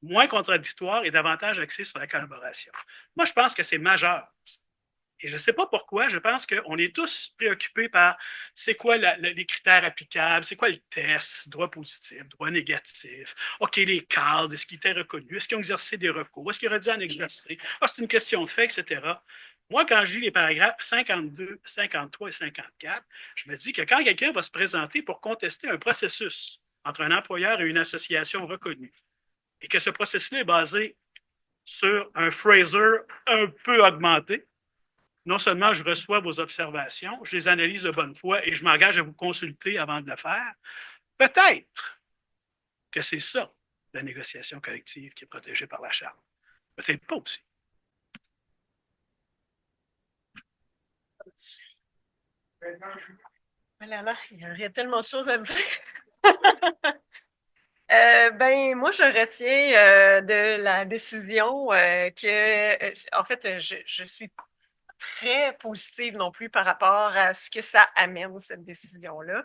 moins contradictoire et davantage axé sur la collaboration. Moi, je pense que c'est majeur. Et je ne sais pas pourquoi, je pense qu'on est tous préoccupés par c'est quoi les critères applicables, c'est quoi le test, droit positif, droit négatif, OK, les cadres, est-ce qu'ils étaient reconnus, est-ce qu'ils ont exercé des recours, est-ce qu'ils auraient dû en exercer, c'est une question de fait, etc. Moi, quand je lis les paragraphes 52, 53 et 54, je me dis que quand quelqu'un va se présenter pour contester un processus entre un employeur et une association reconnue, et que ce processus-là est basé sur un Fraser un peu augmenté, non seulement je reçois vos observations, je les analyse de bonne foi et je m'engage à vous consulter avant de le faire, peut-être que c'est ça, la négociation collective qui est protégée par la Charte. Peut-être pas aussi. Voilà, il y aurait tellement de choses à dire. Moi, je retiens de la décision en fait, je suis très positive non plus par rapport à ce que ça amène, cette décision-là.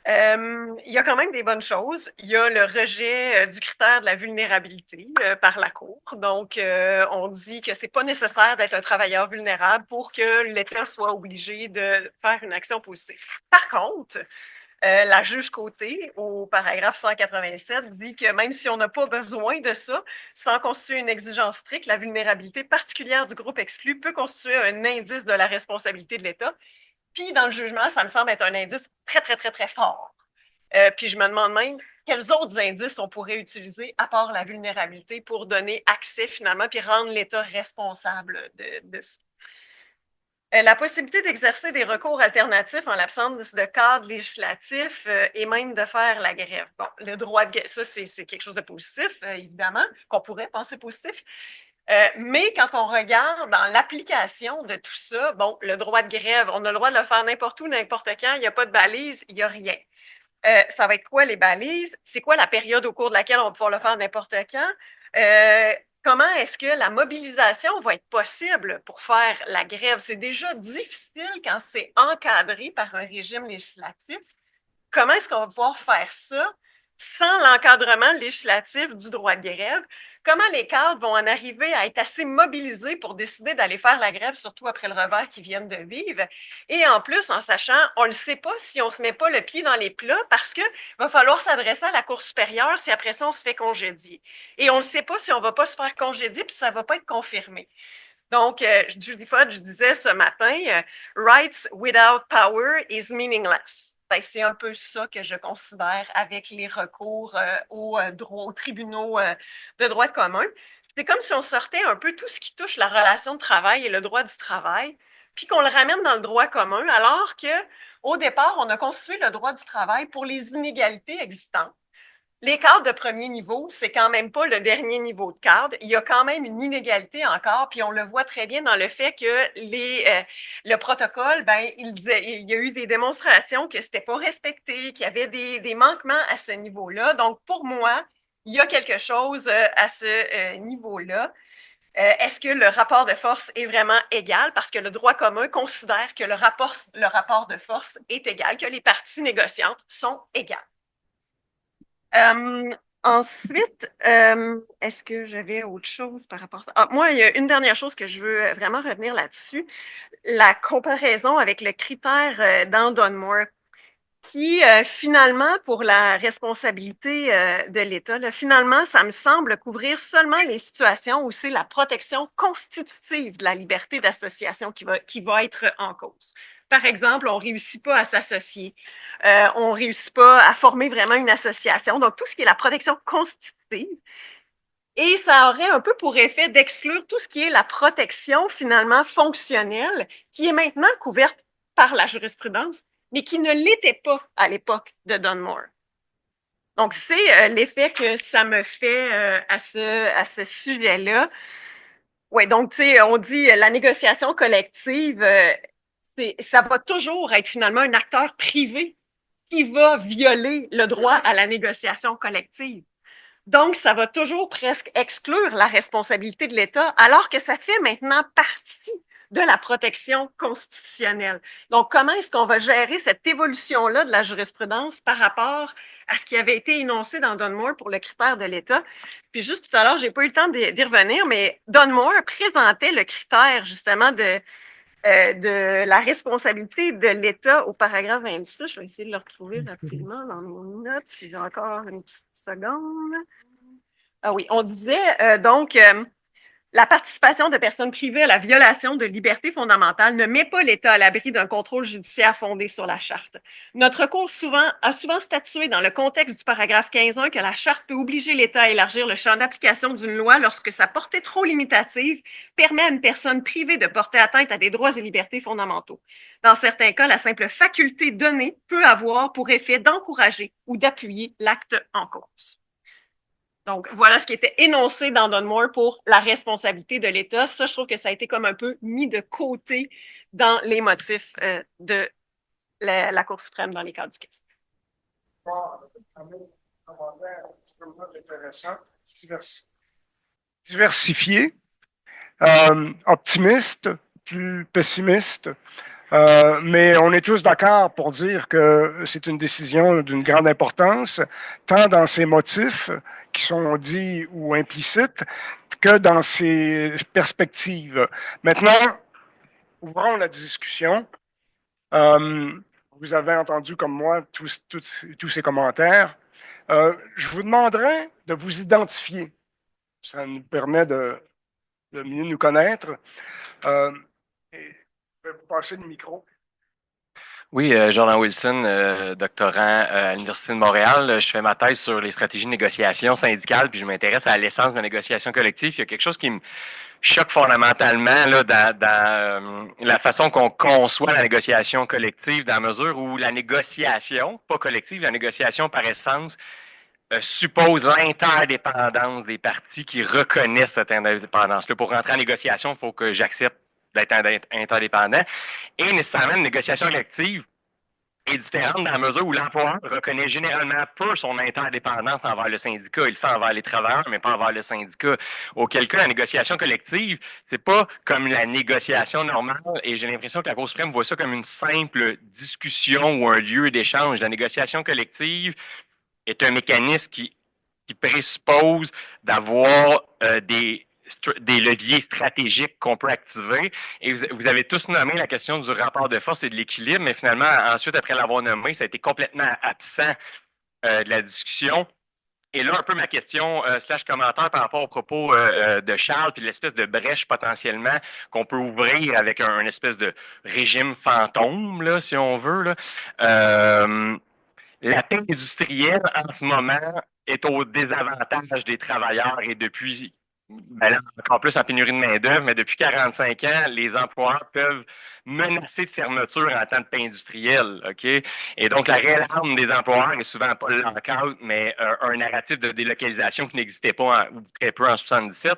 Il y a quand même des bonnes choses. Il y a le rejet du critère de la vulnérabilité par la Cour. Donc, on dit que c'est pas nécessaire d'être un travailleur vulnérable pour que l'État soit obligé de faire une action positive. Par contre, la juge Côté, au paragraphe 187, dit que même si on n'a pas besoin de ça, sans constituer une exigence stricte, la vulnérabilité particulière du groupe exclu peut constituer un indice de la responsabilité de l'État. Puis, dans le jugement, ça me semble être un indice très, très, très, très fort. Puis, je me demande même quels autres indices on pourrait utiliser à part la vulnérabilité pour donner accès finalement puis rendre l'État responsable de ça. La possibilité d'exercer des recours alternatifs en l'absence de cadre législatif et même de faire la grève. Bon, le droit de grève, ça, c'est quelque chose de positif, évidemment, qu'on pourrait penser positif. Mais quand on regarde dans l'application de tout ça, bon, le droit de grève, on a le droit de le faire n'importe où, n'importe quand, il n'y a pas de balise, il n'y a rien. Ça va être quoi les balises? C'est quoi la période au cours de laquelle on va pouvoir le faire n'importe quand? Comment est-ce que la mobilisation va être possible pour faire la grève? C'est déjà difficile quand c'est encadré par un régime législatif. Comment est-ce qu'on va pouvoir faire ça sans l'encadrement législatif du droit de grève? Comment les cadres vont en arriver à être assez mobilisés pour décider d'aller faire la grève, surtout après le revers qu'ils viennent de vivre? Et en plus, en sachant, on ne le sait pas si on ne se met pas le pied dans les plats parce qu'il va falloir s'adresser à la Cour supérieure si après ça, on se fait congédier. Et on ne sait pas si on ne va pas se faire congédier puis ça ne va pas être confirmé. Donc, Judy Fudge disait ce matin, « Rights without power is meaningless ». Ben, c'est un peu ça que je considère avec les recours aux tribunaux de droit commun. C'est comme si on sortait un peu tout ce qui touche la relation de travail et le droit du travail, puis qu'on le ramène dans le droit commun, alors qu'au départ, on a constitué le droit du travail pour les inégalités existantes. Les cadres de premier niveau, c'est quand même pas le dernier niveau de cadre. Il y a quand même une inégalité encore, puis on le voit très bien dans le fait que le protocole, il y a eu des démonstrations que c'était pas respecté, qu'il y avait des manquements à ce niveau-là. Donc, pour moi, il y a quelque chose à ce niveau-là. Est-ce que le rapport de force est vraiment égal? Parce que le droit commun considère que le rapport de force est égal, que les parties négociantes sont égales. Ensuite, est-ce que j'avais autre chose par rapport à ça? Moi, il y a une dernière chose que je veux vraiment revenir là-dessus, la comparaison avec le critère d'Andon-Moore, qui finalement, pour la responsabilité de l'État, finalement, ça me semble couvrir seulement les situations où c'est la protection constitutive de la liberté d'association qui va être en cause. Par exemple, on ne réussit pas à s'associer, on ne réussit pas à former vraiment une association. Donc, tout ce qui est la protection constitutive. Et ça aurait un peu pour effet d'exclure tout ce qui est la protection finalement fonctionnelle, qui est maintenant couverte par la jurisprudence, mais qui ne l'était pas à l'époque de Dunmore. Donc, c'est l'effet que ça me fait à ce sujet-là. Oui, donc, tu sais, on dit la négociation collective, ça va toujours être finalement un acteur privé qui va violer le droit à la négociation collective. Donc, ça va toujours presque exclure la responsabilité de l'État, alors que ça fait maintenant partie de la protection constitutionnelle. Donc, comment est-ce qu'on va gérer cette évolution-là de la jurisprudence par rapport à ce qui avait été énoncé dans Dunmore pour le critère de l'État? Puis juste tout à l'heure, j'ai pas eu le temps d'y revenir, mais Dunmore présentait le critère justement de la responsabilité de l'État au paragraphe 26. Je vais essayer de le retrouver rapidement dans mes notes, si j'ai encore une petite seconde. Ah oui, on disait donc la participation de personnes privées à la violation de libertés fondamentales ne met pas l'État à l'abri d'un contrôle judiciaire fondé sur la Charte. Notre Cour a souvent statué dans le contexte du paragraphe 15.1 que la Charte peut obliger l'État à élargir le champ d'application d'une loi lorsque sa portée trop limitative permet à une personne privée de porter atteinte à des droits et libertés fondamentaux. Dans certains cas, la simple faculté donnée peut avoir pour effet d'encourager ou d'appuyer l'acte en cause. Donc, voilà ce qui était énoncé dans Dunmore pour la responsabilité de l'État. Ça, je trouve que ça a été comme un peu mis de côté dans les motifs de la Cour suprême dans les cas du Quest. Diversifié, optimiste, plus pessimiste. Mais on est tous d'accord pour dire que c'est une décision d'une grande importance, tant dans ses motifs qui sont dits ou implicites, que dans ses perspectives. Maintenant, ouvrons la discussion. Vous avez entendu comme moi tous ces commentaires. Je vous demanderai de vous identifier. Ça nous permet de mieux nous connaître. Et je vais vous passer le micro. Oui, Jordan Wilson, doctorant à l'Université de Montréal. Je fais ma thèse sur les stratégies de négociation syndicale, puis je m'intéresse à l'essence de la négociation collective. Il y a quelque chose qui me choque fondamentalement là, dans la façon qu'on conçoit la négociation collective, dans la mesure où la négociation, pas collective, la négociation par essence, suppose l'interdépendance des parties qui reconnaissent cette interdépendance-là. Pour rentrer en négociation, il faut que j'accepte d'être interdépendant. Et nécessairement, une négociation collective est différente dans la mesure où l'employeur reconnaît généralement peu son interdépendance envers le syndicat. Il le fait envers les travailleurs, mais pas envers le syndicat. Auquel cas, la négociation collective, c'est pas comme la négociation normale, et j'ai l'impression que la Cour suprême voit ça comme une simple discussion ou un lieu d'échange. La négociation collective est un mécanisme qui présuppose d'avoir des leviers stratégiques qu'on peut activer. Et vous avez tous nommé la question du rapport de force et de l'équilibre, mais finalement, ensuite, après l'avoir nommé, ça a été complètement absent de la discussion. Et là, un peu ma question slash commentaire par rapport au propos de Charles, puis l'espèce de brèche potentiellement qu'on peut ouvrir avec un espèce de régime fantôme, là, si on veut. Là. La paix industrielle, en ce moment, est au désavantage des travailleurs et depuis, là, encore plus en pénurie de main-d'œuvre, mais depuis 45 ans, les employeurs peuvent menacer de fermeture en temps de paix industrielle. OK? Et donc, la réelle arme des employeurs est souvent pas le lockout, mais un narratif de délocalisation qui n'existait pas ou très peu en 77.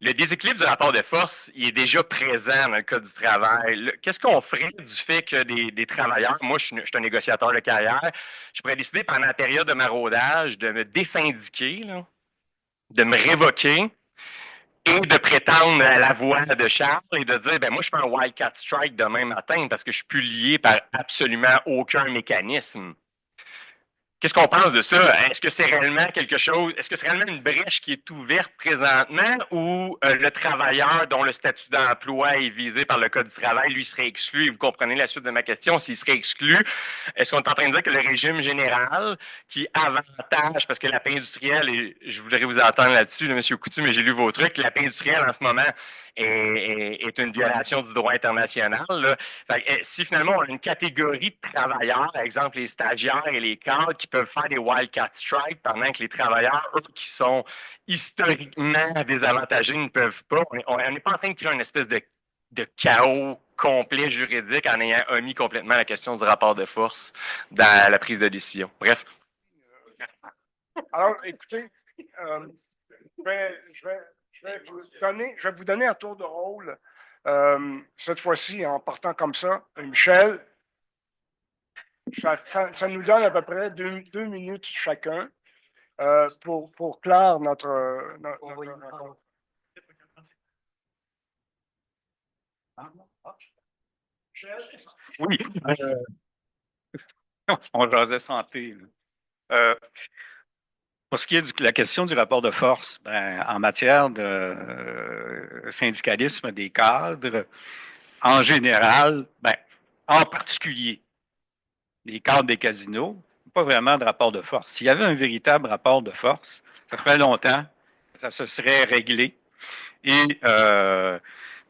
Le déséquilibre du rapport de force, il est déjà présent dans le cas du travail. Qu'est-ce qu'on ferait du fait que des travailleurs, moi je suis un négociateur de carrière, je pourrais décider pendant la période de maraudage de me désyndiquer, là, de me révoquer et de prétendre à la voix de Charles et de dire, ben moi je fais un wildcat strike demain matin parce que je suis plus lié par absolument aucun mécanisme. Qu'est-ce qu'on pense de ça? Est-ce que c'est réellement quelque chose, est-ce que c'est réellement une brèche qui est ouverte présentement ou le travailleur dont le statut d'emploi est visé par le Code du travail, lui, serait exclu? Et vous comprenez la suite de ma question. S'il serait exclu, est-ce qu'on est en train de dire que le régime général qui avantage, parce que la paix industrielle, et je voudrais vous entendre là-dessus, là, M. Coutu, mais j'ai lu vos trucs, la paix industrielle en ce moment est une violation du droit international. Là. Fait que, si finalement on a une catégorie de travailleurs, par exemple les stagiaires et les cadres qui peuvent faire des wildcat strikes pendant que les travailleurs, eux, qui sont historiquement désavantagés, ne peuvent pas, on n'est pas en train de créer une espèce de chaos complet juridique en ayant omis complètement la question du rapport de force dans la prise de décision. Bref. Alors, écoutez, je vais vous donner un tour de rôle, cette fois-ci en partant comme ça. Michel, ça nous donne à peu près 2 minutes chacun pour clore notre rencontre. Oui. On jasait santé. Pour ce qui est de la question du rapport de force, ben, en matière de syndicalisme des cadres, en général, ben, en particulier, les cadres des casinos, pas vraiment de rapport de force. S'il y avait un véritable rapport de force, ça ferait longtemps que ça se serait réglé et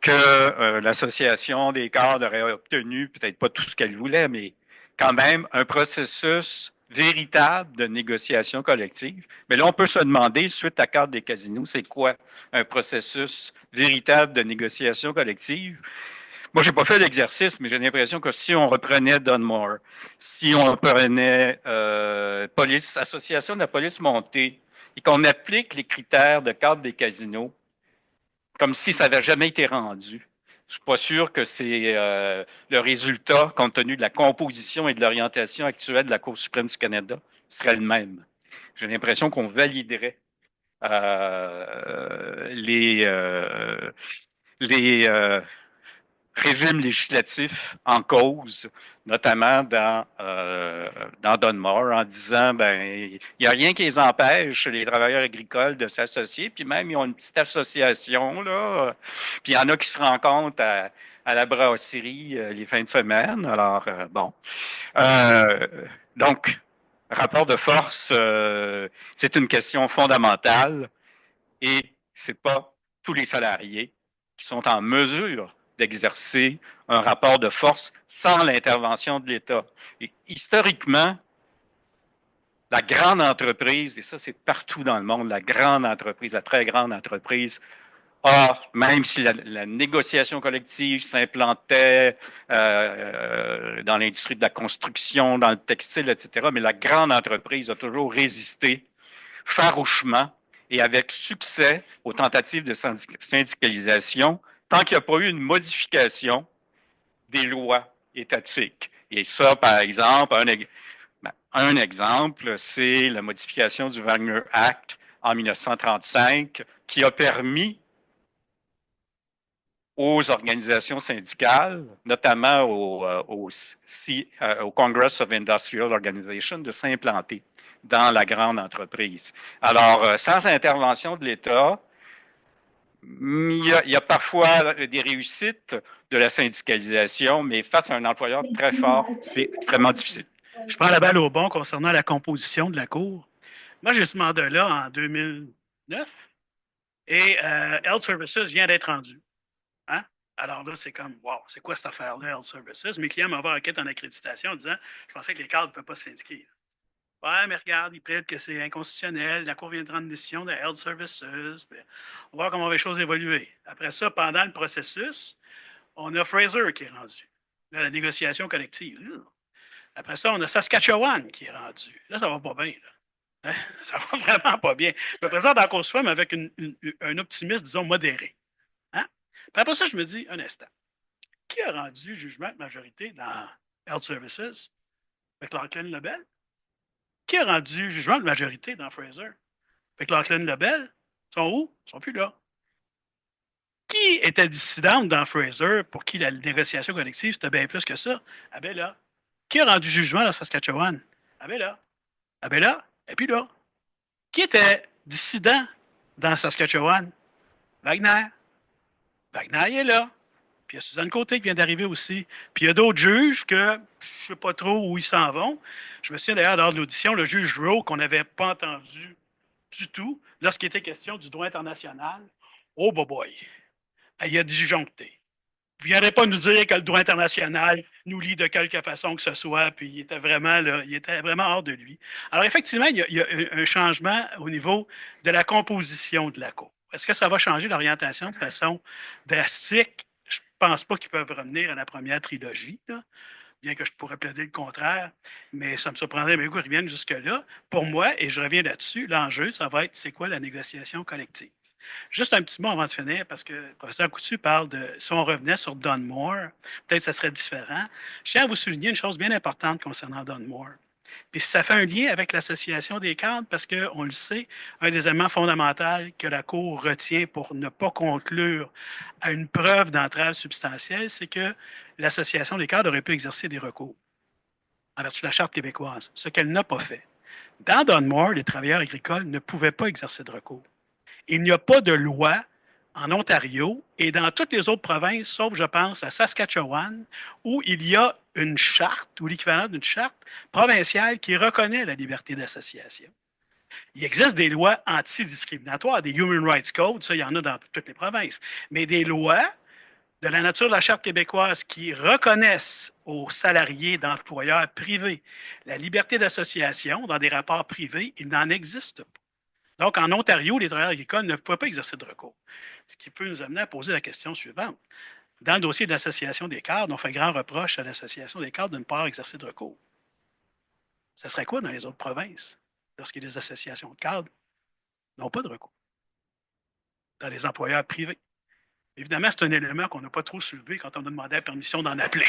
que l'association des cadres aurait obtenu peut-être pas tout ce qu'elle voulait, mais quand même un processus véritable de négociation collective. Mais là, on peut se demander, suite à Cadre des casinos, c'est quoi un processus véritable de négociation collective? Moi, j'ai pas fait l'exercice, mais j'ai l'impression que si on reprenait Dunmore, si on reprenait police, association de la police montée, et qu'on applique les critères de Cadre des casinos, comme si ça n'avait jamais été rendu. Je suis pas sûr que c'est le résultat, compte tenu de la composition et de l'orientation actuelle de la Cour suprême du Canada, serait le même. J'ai l'impression qu'on validerait les régimes législatifs en cause, notamment dans Dunmore, en disant ben il n'y a rien qui les empêche, les travailleurs agricoles, de s'associer, puis même ils ont une petite association, là, puis il y en a qui se rencontrent à la brasserie les fins de semaine. Alors, bon. Donc, rapport de force, c'est une question fondamentale et c'est pas tous les salariés qui sont en mesure d'exercer un rapport de force sans l'intervention de l'État. Et historiquement, la grande entreprise, et ça c'est partout dans le monde, la grande entreprise, la très grande entreprise, même si la négociation collective s'implantait dans l'industrie de la construction, dans le textile, etc., mais la grande entreprise a toujours résisté farouchement et avec succès aux tentatives de syndicalisation tant qu'il n'y a pas eu une modification des lois étatiques. Et ça, par exemple, un exemple, c'est la modification du Wagner Act en 1935 qui a permis aux organisations syndicales, notamment au Congress of Industrial Organization, de s'implanter dans la grande entreprise. Alors, sans intervention de l'État, il y a parfois des réussites de la syndicalisation, mais face à un employeur très fort, c'est extrêmement difficile. Je prends la balle au bon concernant la composition de la Cour. Moi, j'ai ce mandat-là en 2009 et Health Services vient d'être rendu. Hein? Alors là, c'est comme, wow, c'est quoi cette affaire-là, Health Services? Mes clients m'envoient enquête en accréditation en disant, je pensais que les cadres ne peuvent pas se syndiquer. Ouais, mais regarde, ils plaident que c'est inconstitutionnel. La Cour vient de prendre une décision de Health Services. On va voir comment les choses évoluer. Après ça, pendant le processus, on a Fraser qui est rendu. Là, la négociation collective. Après ça, on a Saskatchewan qui est rendu. Là, ça va pas bien. Là. Hein? Ça va vraiment pas bien. Je me présente en Cour suprême avec un optimisme, disons, modéré. Hein? Puis après ça, je me dis, un instant. Qui a rendu jugement de majorité dans Health Services? Avec Lachlan Lebel? Qui a rendu jugement de majorité dans Fraser? Avec Lachlan Lebel? Ils sont où? Ils sont plus là. Qui était dissidente dans Fraser pour qui la négociation collective, c'était bien plus que ça? Ah ben là. Qui a rendu jugement dans Saskatchewan? Ah ben là. Ah ben là. Et puis là. Qui était dissident dans Saskatchewan? Wagner. Wagner, il est là. Puis il y a Suzanne Côté qui vient d'arriver aussi. Puis il y a d'autres juges que je ne sais pas trop où ils s'en vont. Je me souviens d'ailleurs, lors de l'audition, le juge Rowe, qu'on n'avait pas entendu du tout lorsqu'il était question du droit international. Oh boy! il a disjoncté. Vous ne viendrez pas nous dire que le droit international nous lie de quelque façon que ce soit, puis il était vraiment là, il était vraiment hors de lui. Alors, effectivement, il y a un changement au niveau de la composition de la Cour. Est-ce que ça va changer l'orientation de façon drastique? Je ne pense pas qu'ils peuvent revenir à la première trilogie, là, bien que je pourrais plaider le contraire, mais ça me surprendrait qu'ils reviennent jusque-là. Pour moi, et je reviens là-dessus, l'enjeu, ça va être c'est quoi la négociation collective? Juste un petit mot avant de finir, parce que le professeur Coutu parle de si on revenait sur Dunmore, peut-être que ça serait différent. Je tiens à vous souligner une chose bien importante concernant Dunmore. Puis ça fait un lien avec l'association des cadres parce qu'on le sait, un des éléments fondamentaux que la Cour retient pour ne pas conclure à une preuve d'entrave substantielle, c'est que l'association des cadres aurait pu exercer des recours en vertu de la Charte québécoise, ce qu'elle n'a pas fait. Dans Dunmore, les travailleurs agricoles ne pouvaient pas exercer de recours. Il n'y a pas de loi en Ontario et dans toutes les autres provinces, sauf, je pense, à Saskatchewan, où il y a une charte ou l'équivalent d'une charte provinciale qui reconnaît la liberté d'association. Il existe des lois antidiscriminatoires, des Human Rights Codes, ça, il y en a dans toutes les provinces, mais des lois de la nature de la Charte québécoise qui reconnaissent aux salariés d'employeurs privés la liberté d'association dans des rapports privés, il n'en existe pas. Donc, en Ontario, les travailleurs agricoles ne pouvaient pas exercer de recours. Ce qui peut nous amener à poser la question suivante. Dans le dossier de l'Association des cadres, on fait grand reproche à l'Association des cadres de ne pas exercer de recours. Ça serait quoi dans les autres provinces, lorsqu'il y a des associations de cadres n'ont pas de recours, dans les employeurs privés? Évidemment, c'est un élément qu'on n'a pas trop soulevé quand on a demandé la permission d'en appeler.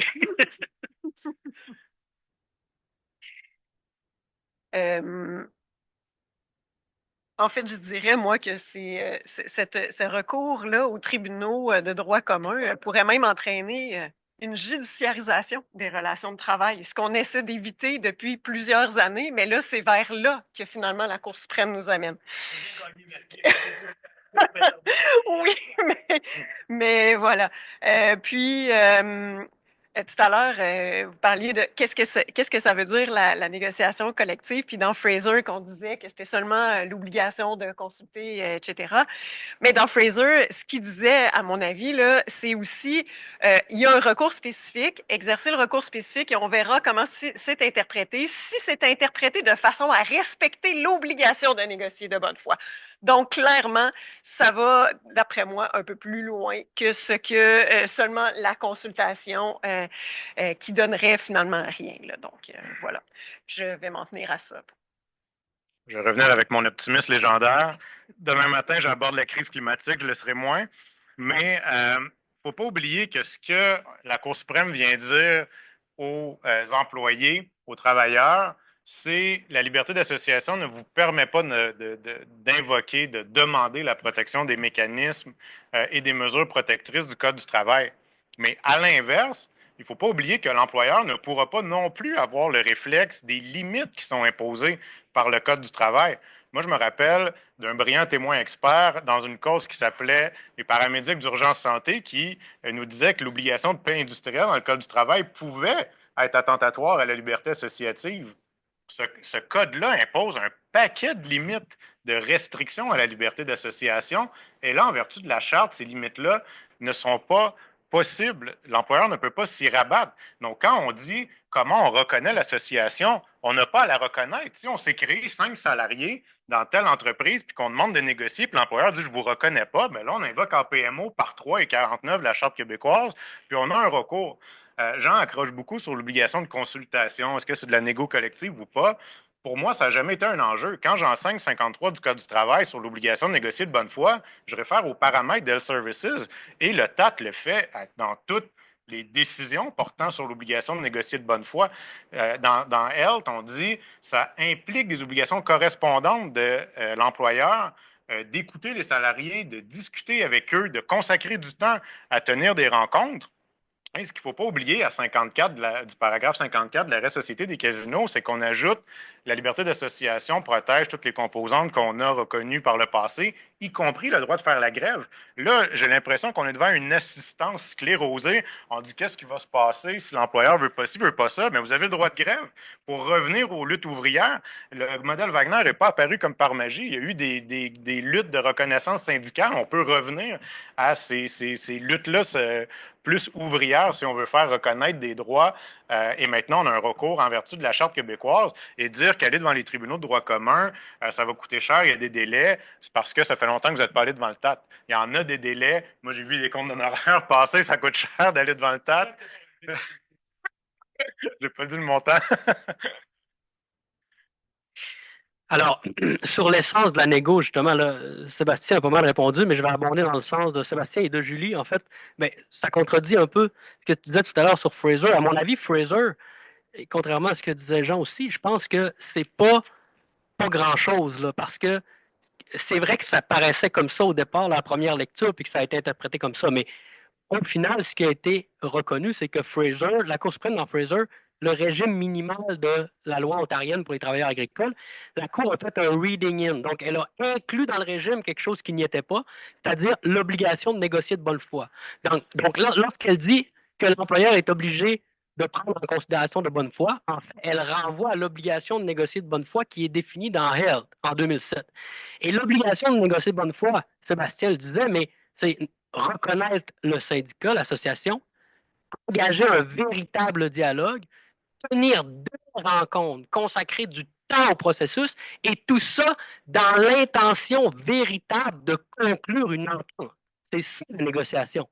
En fait, je dirais, moi, que ce recours-là aux tribunaux de droit commun pourrait même entraîner une judiciarisation des relations de travail, ce qu'on essaie d'éviter depuis plusieurs années, mais là, c'est vers là que finalement la Cour suprême nous amène. Oui, mais voilà. Puis, tout à l'heure, vous parliez de qu'est-ce que ça veut dire la négociation collective, puis dans Fraser, qu'on disait que c'était seulement l'obligation de consulter, etc. Mais dans Fraser, ce qu'il disait, à mon avis, là, c'est aussi, il y a un recours spécifique, exercer le recours spécifique, et on verra comment c'est interprété, si c'est interprété de façon à respecter l'obligation de négocier de bonne foi. Donc, clairement, ça va, d'après moi, un peu plus loin que ce que seulement la consultation qui donnerait finalement rien. Là. Donc, voilà, je vais m'en tenir à ça. Je vais revenir avec mon optimisme légendaire. Demain matin, j'aborde la crise climatique, je le serai moins. Mais il ne faut pas oublier que ce que la Cour suprême vient dire aux employés, aux travailleurs, c'est la liberté d'association ne vous permet pas d'invoquer, de demander la protection des mécanismes et des mesures protectrices du Code du travail. Mais à l'inverse, il ne faut pas oublier que l'employeur ne pourra pas non plus avoir le réflexe des limites qui sont imposées par le Code du travail. Moi, je me rappelle d'un brillant témoin expert dans une cause qui s'appelait les paramédics d'urgence santé qui nous disait que l'obligation de paix industrielle dans le Code du travail pouvait être attentatoire à la liberté associative. Ce code-là impose un paquet de limites, de restrictions à la liberté d'association. Et là, en vertu de la charte, ces limites-là ne sont pas possibles. L'employeur ne peut pas s'y rabattre. Donc, quand on dit comment on reconnaît l'association, on n'a pas à la reconnaître. Si on s'est créé 5 salariés dans telle entreprise, puis qu'on demande de négocier, puis l'employeur dit « je ne vous reconnais pas », bien là, on invoque en PMO par 3 et 49 la Charte québécoise, puis on a un recours. Jean accroche beaucoup sur l'obligation de consultation. Est-ce que c'est de la négo collective ou pas? Pour moi, ça n'a jamais été un enjeu. Quand j'enseigne 53 du Code du travail sur l'obligation de négocier de bonne foi, je réfère aux paramètres d'Health Services et le TAT le fait dans toutes les décisions portant sur l'obligation de négocier de bonne foi. Dans Health, on dit que ça implique des obligations correspondantes de l'employeur d'écouter les salariés, de discuter avec eux, de consacrer du temps à tenir des rencontres. Et ce qu'il ne faut pas oublier à 54 du paragraphe 54 de l'arrêt Société des casinos, c'est qu'on ajoute la liberté d'association protège toutes les composantes qu'on a reconnues par le passé, y compris le droit de faire la grève. Là, j'ai l'impression qu'on est devant une assistance sclérosée. On dit qu'est-ce qui va se passer si l'employeur veut pas ci, veut pas ça, mais vous avez le droit de grève. Pour revenir aux luttes ouvrières, le modèle Wagner n'est pas apparu comme par magie. Il y a eu des luttes de reconnaissance syndicale. On peut revenir à ces luttes-là plus ouvrières si on veut faire reconnaître des droits. Et maintenant, on a un recours en vertu de la Charte québécoise et dire qu'aller devant les tribunaux de droit commun, ça va coûter cher, il y a des délais, c'est parce que ça fait longtemps que vous n'êtes pas allé devant le TAT. Il y en a des délais. Moi, j'ai vu des comptes d'honoraires passer, ça coûte cher d'aller devant le TAT. J'ai pas dit le montant. Alors, sur l'essence de la négo, justement, là, Sébastien a pas mal répondu, mais je vais abonder dans le sens de Sébastien et de Julie. En fait, mais ça contredit un peu ce que tu disais tout à l'heure sur Fraser. À mon avis, Fraser, et contrairement à ce que disait Jean aussi, je pense que c'est pas grand-chose, là, parce que c'est vrai que ça paraissait comme ça au départ, la première lecture, puis que ça a été interprété comme ça, mais au final, ce qui a été reconnu, c'est que Fraser, la Cour suprême dans Fraser, le régime minimal de la loi ontarienne pour les travailleurs agricoles, la Cour a fait un reading in. Donc, elle a inclus dans le régime quelque chose qui n'y était pas, c'est-à-dire l'obligation de négocier de bonne foi. Donc lorsqu'elle dit que l'employeur est obligé de prendre en considération de bonne foi, en fait, elle renvoie à l'obligation de négocier de bonne foi qui est définie dans Health en 2007. Et l'obligation de négocier de bonne foi, Sébastien le disait, mais c'est reconnaître le syndicat, l'association, engager un véritable dialogue, tenir des rencontres, consacrer du temps au processus, et tout ça dans l'intention véritable de conclure une entente. C'est ça la négociation.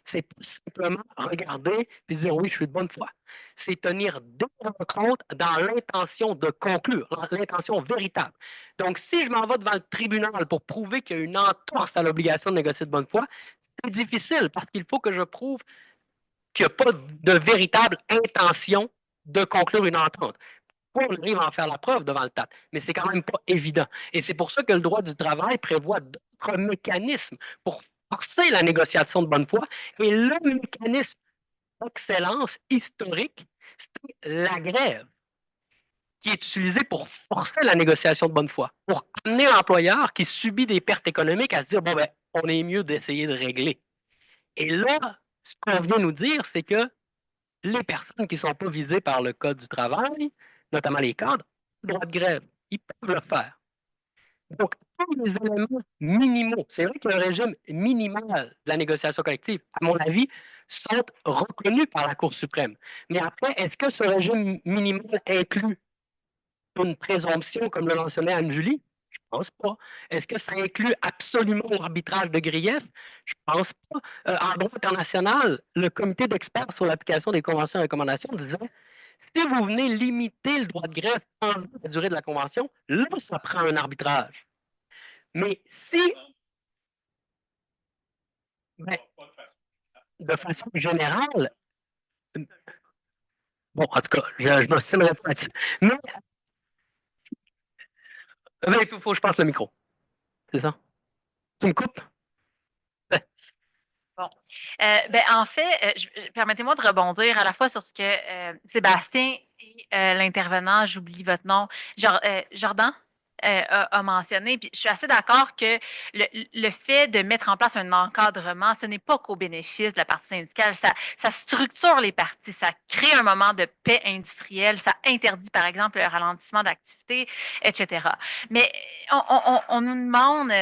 C'est pas simplement regarder et dire oui, je suis de bonne foi. C'est tenir des rencontres dans l'intention de conclure, l'intention véritable. Donc, si je m'en vais devant le tribunal pour prouver qu'il y a une entorse à l'obligation de négocier de bonne foi, c'est difficile parce qu'il faut que je prouve qu'il n'y a pas de véritable intention de conclure une entente. On arrive à en faire la preuve devant le TAT, mais c'est quand même pas évident. Et c'est pour ça que le droit du travail prévoit d'autres mécanismes pour forcer la négociation de bonne foi. Et le mécanisme d'excellence historique, c'est la grève qui est utilisée pour forcer la négociation de bonne foi, pour amener l'employeur qui subit des pertes économiques à se dire, bon, ben, on est mieux d'essayer de régler. Et là, ce qu'on vient nous dire, c'est que les personnes qui ne sont pas visées par le Code du travail, notamment les cadres, droit de grève, ils peuvent le faire. Donc, tous les éléments minimaux, c'est vrai qu'il y a un régime minimal de la négociation collective, à mon avis, sont reconnus par la Cour suprême. Mais après, est-ce que ce régime minimal inclut une présomption, comme le mentionnait Anne-Julie? Je ne pense pas. Est-ce que ça inclut absolument l'arbitrage de grief? Je ne pense pas. En droit international, le comité d'experts sur l'application des conventions et recommandations disait si vous venez limiter le droit de grève pendant la durée de la convention, là, ça prend un arbitrage. Mais si, ben, de façon générale, bon, en tout cas, je ne me stimerai pas là-dessus. Mais il faut que je passe le micro. C'est ça? Tu me coupes? Bon. En fait, permettez-moi de rebondir à la fois sur ce que Sébastien et l'intervenant, j'oublie votre nom, Jordan a mentionné. Puis je suis assez d'accord que le fait de mettre en place un encadrement, ce n'est pas qu'au bénéfice de la partie syndicale. Ça structure les parties, ça crée un moment de paix industrielle, ça interdit, par exemple, le ralentissement d'activité, etc. Mais on nous demande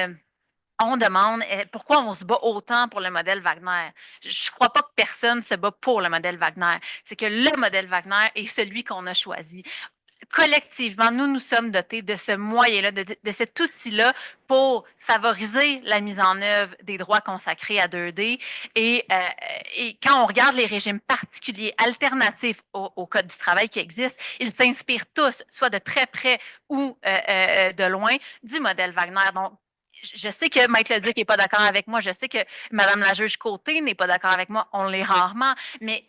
on demande pourquoi on se bat autant pour le modèle Wagner. Je ne crois pas que personne se bat pour le modèle Wagner. C'est que le modèle Wagner est celui qu'on a choisi. Collectivement, nous sommes dotés de ce moyen-là, de cet outil-là pour favoriser la mise en œuvre des droits consacrés à 2D. Et quand on regarde les régimes particuliers alternatifs au Code du travail qui existent, ils s'inspirent tous, soit de très près ou de loin, du modèle Wagner. Donc, je sais que Maître Leduc n'est pas d'accord avec moi. Je sais que Mme la juge Côté n'est pas d'accord avec moi. On l'est rarement. Mais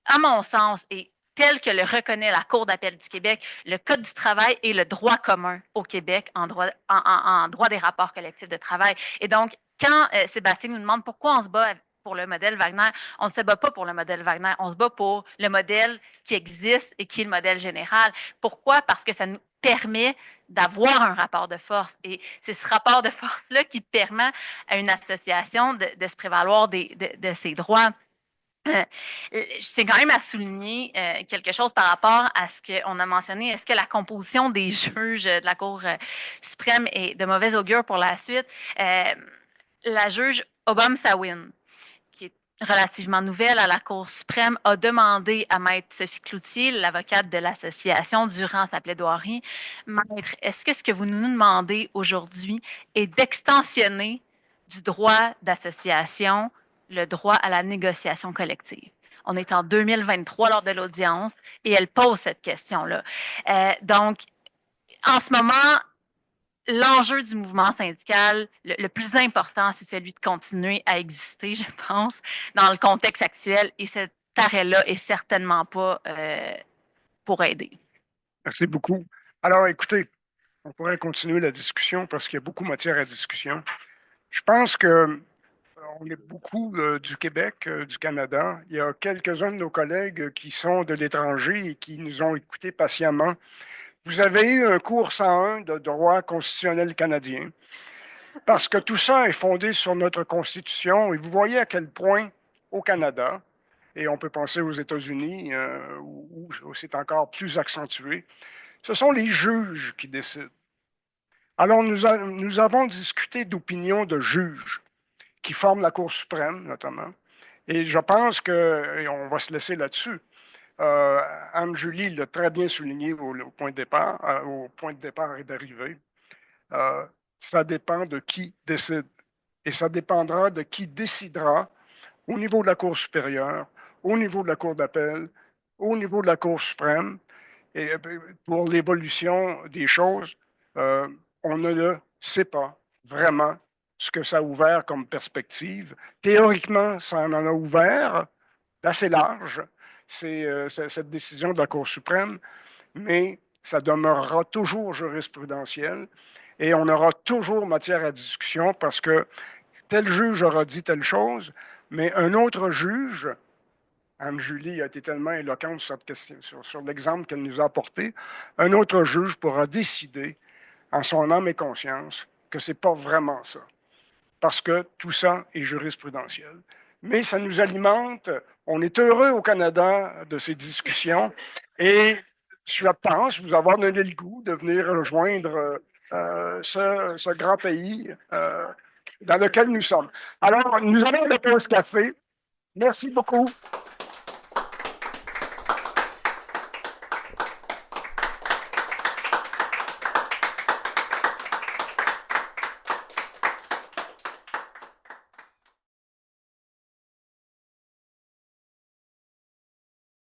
à mon sens, et tel que le reconnaît la Cour d'appel du Québec, le Code du travail est le droit commun au Québec en droit des rapports collectifs de travail. Et donc, quand Sébastien nous demande pourquoi on se bat pour le modèle Wagner. On ne se bat pas pour le modèle Wagner, on se bat pour le modèle qui existe et qui est le modèle général. Pourquoi? Parce que ça nous permet d'avoir un rapport de force. Et c'est ce rapport de force-là qui permet à une association de se prévaloir de ses droits. Je tiens quand même à souligner quelque chose par rapport à ce qu'on a mentionné. Est-ce que la composition des juges de la Cour suprême est de mauvaise augure pour la suite? La juge Obam Sawin, qui est relativement nouvelle à la Cour suprême, a demandé à Maître Sophie Cloutier, l'avocate de l'association, durant sa plaidoirie, Maître, est-ce que ce que vous nous demandez aujourd'hui est d'extensionner du droit d'association le droit à la négociation collective? On est en 2023 lors de l'audience et elle pose cette question-là. Donc, en ce moment, l'enjeu du mouvement syndical, le plus important, c'est celui de continuer à exister, je pense, dans le contexte actuel. Et cet arrêt-là est certainement pas pour aider. Merci beaucoup. Alors, écoutez, on pourrait continuer la discussion parce qu'il y a beaucoup de matière à discussion. Je pense que on est beaucoup du Québec, du Canada. Il y a quelques-uns de nos collègues qui sont de l'étranger et qui nous ont écoutés patiemment. Vous avez eu un cours 101 de droit constitutionnel canadien parce que tout ça est fondé sur notre Constitution et vous voyez à quel point au Canada, et on peut penser aux États-Unis où c'est encore plus accentué, ce sont les juges qui décident. Alors nous avons discuté d'opinions de juges qui forment la Cour suprême, notamment. Et je pense que, et on va se laisser là-dessus, Anne-Julie l'a très bien souligné au point de départ et d'arrivée. Ça dépend de qui décide. Et ça dépendra de qui décidera au niveau de la Cour supérieure, au niveau de la Cour d'appel, au niveau de la Cour suprême. Et pour l'évolution des choses, on ne le sait pas vraiment ce que ça a ouvert comme perspective. Théoriquement, ça en a ouvert d'assez large, cette décision de la Cour suprême, mais ça demeurera toujours jurisprudentiel et on aura toujours matière à discussion parce que tel juge aura dit telle chose, mais un autre juge, Anne-Julie a été tellement éloquente sur cette question, sur l'exemple qu'elle nous a apporté, un autre juge pourra décider en son âme et conscience que ce n'est pas vraiment ça. Parce que tout ça est jurisprudentiel. Mais ça nous alimente. On est heureux au Canada de ces discussions et je pense vous avoir donné le goût de venir rejoindre ce grand pays dans lequel nous sommes. Alors, nous allons à la pause café. Merci beaucoup.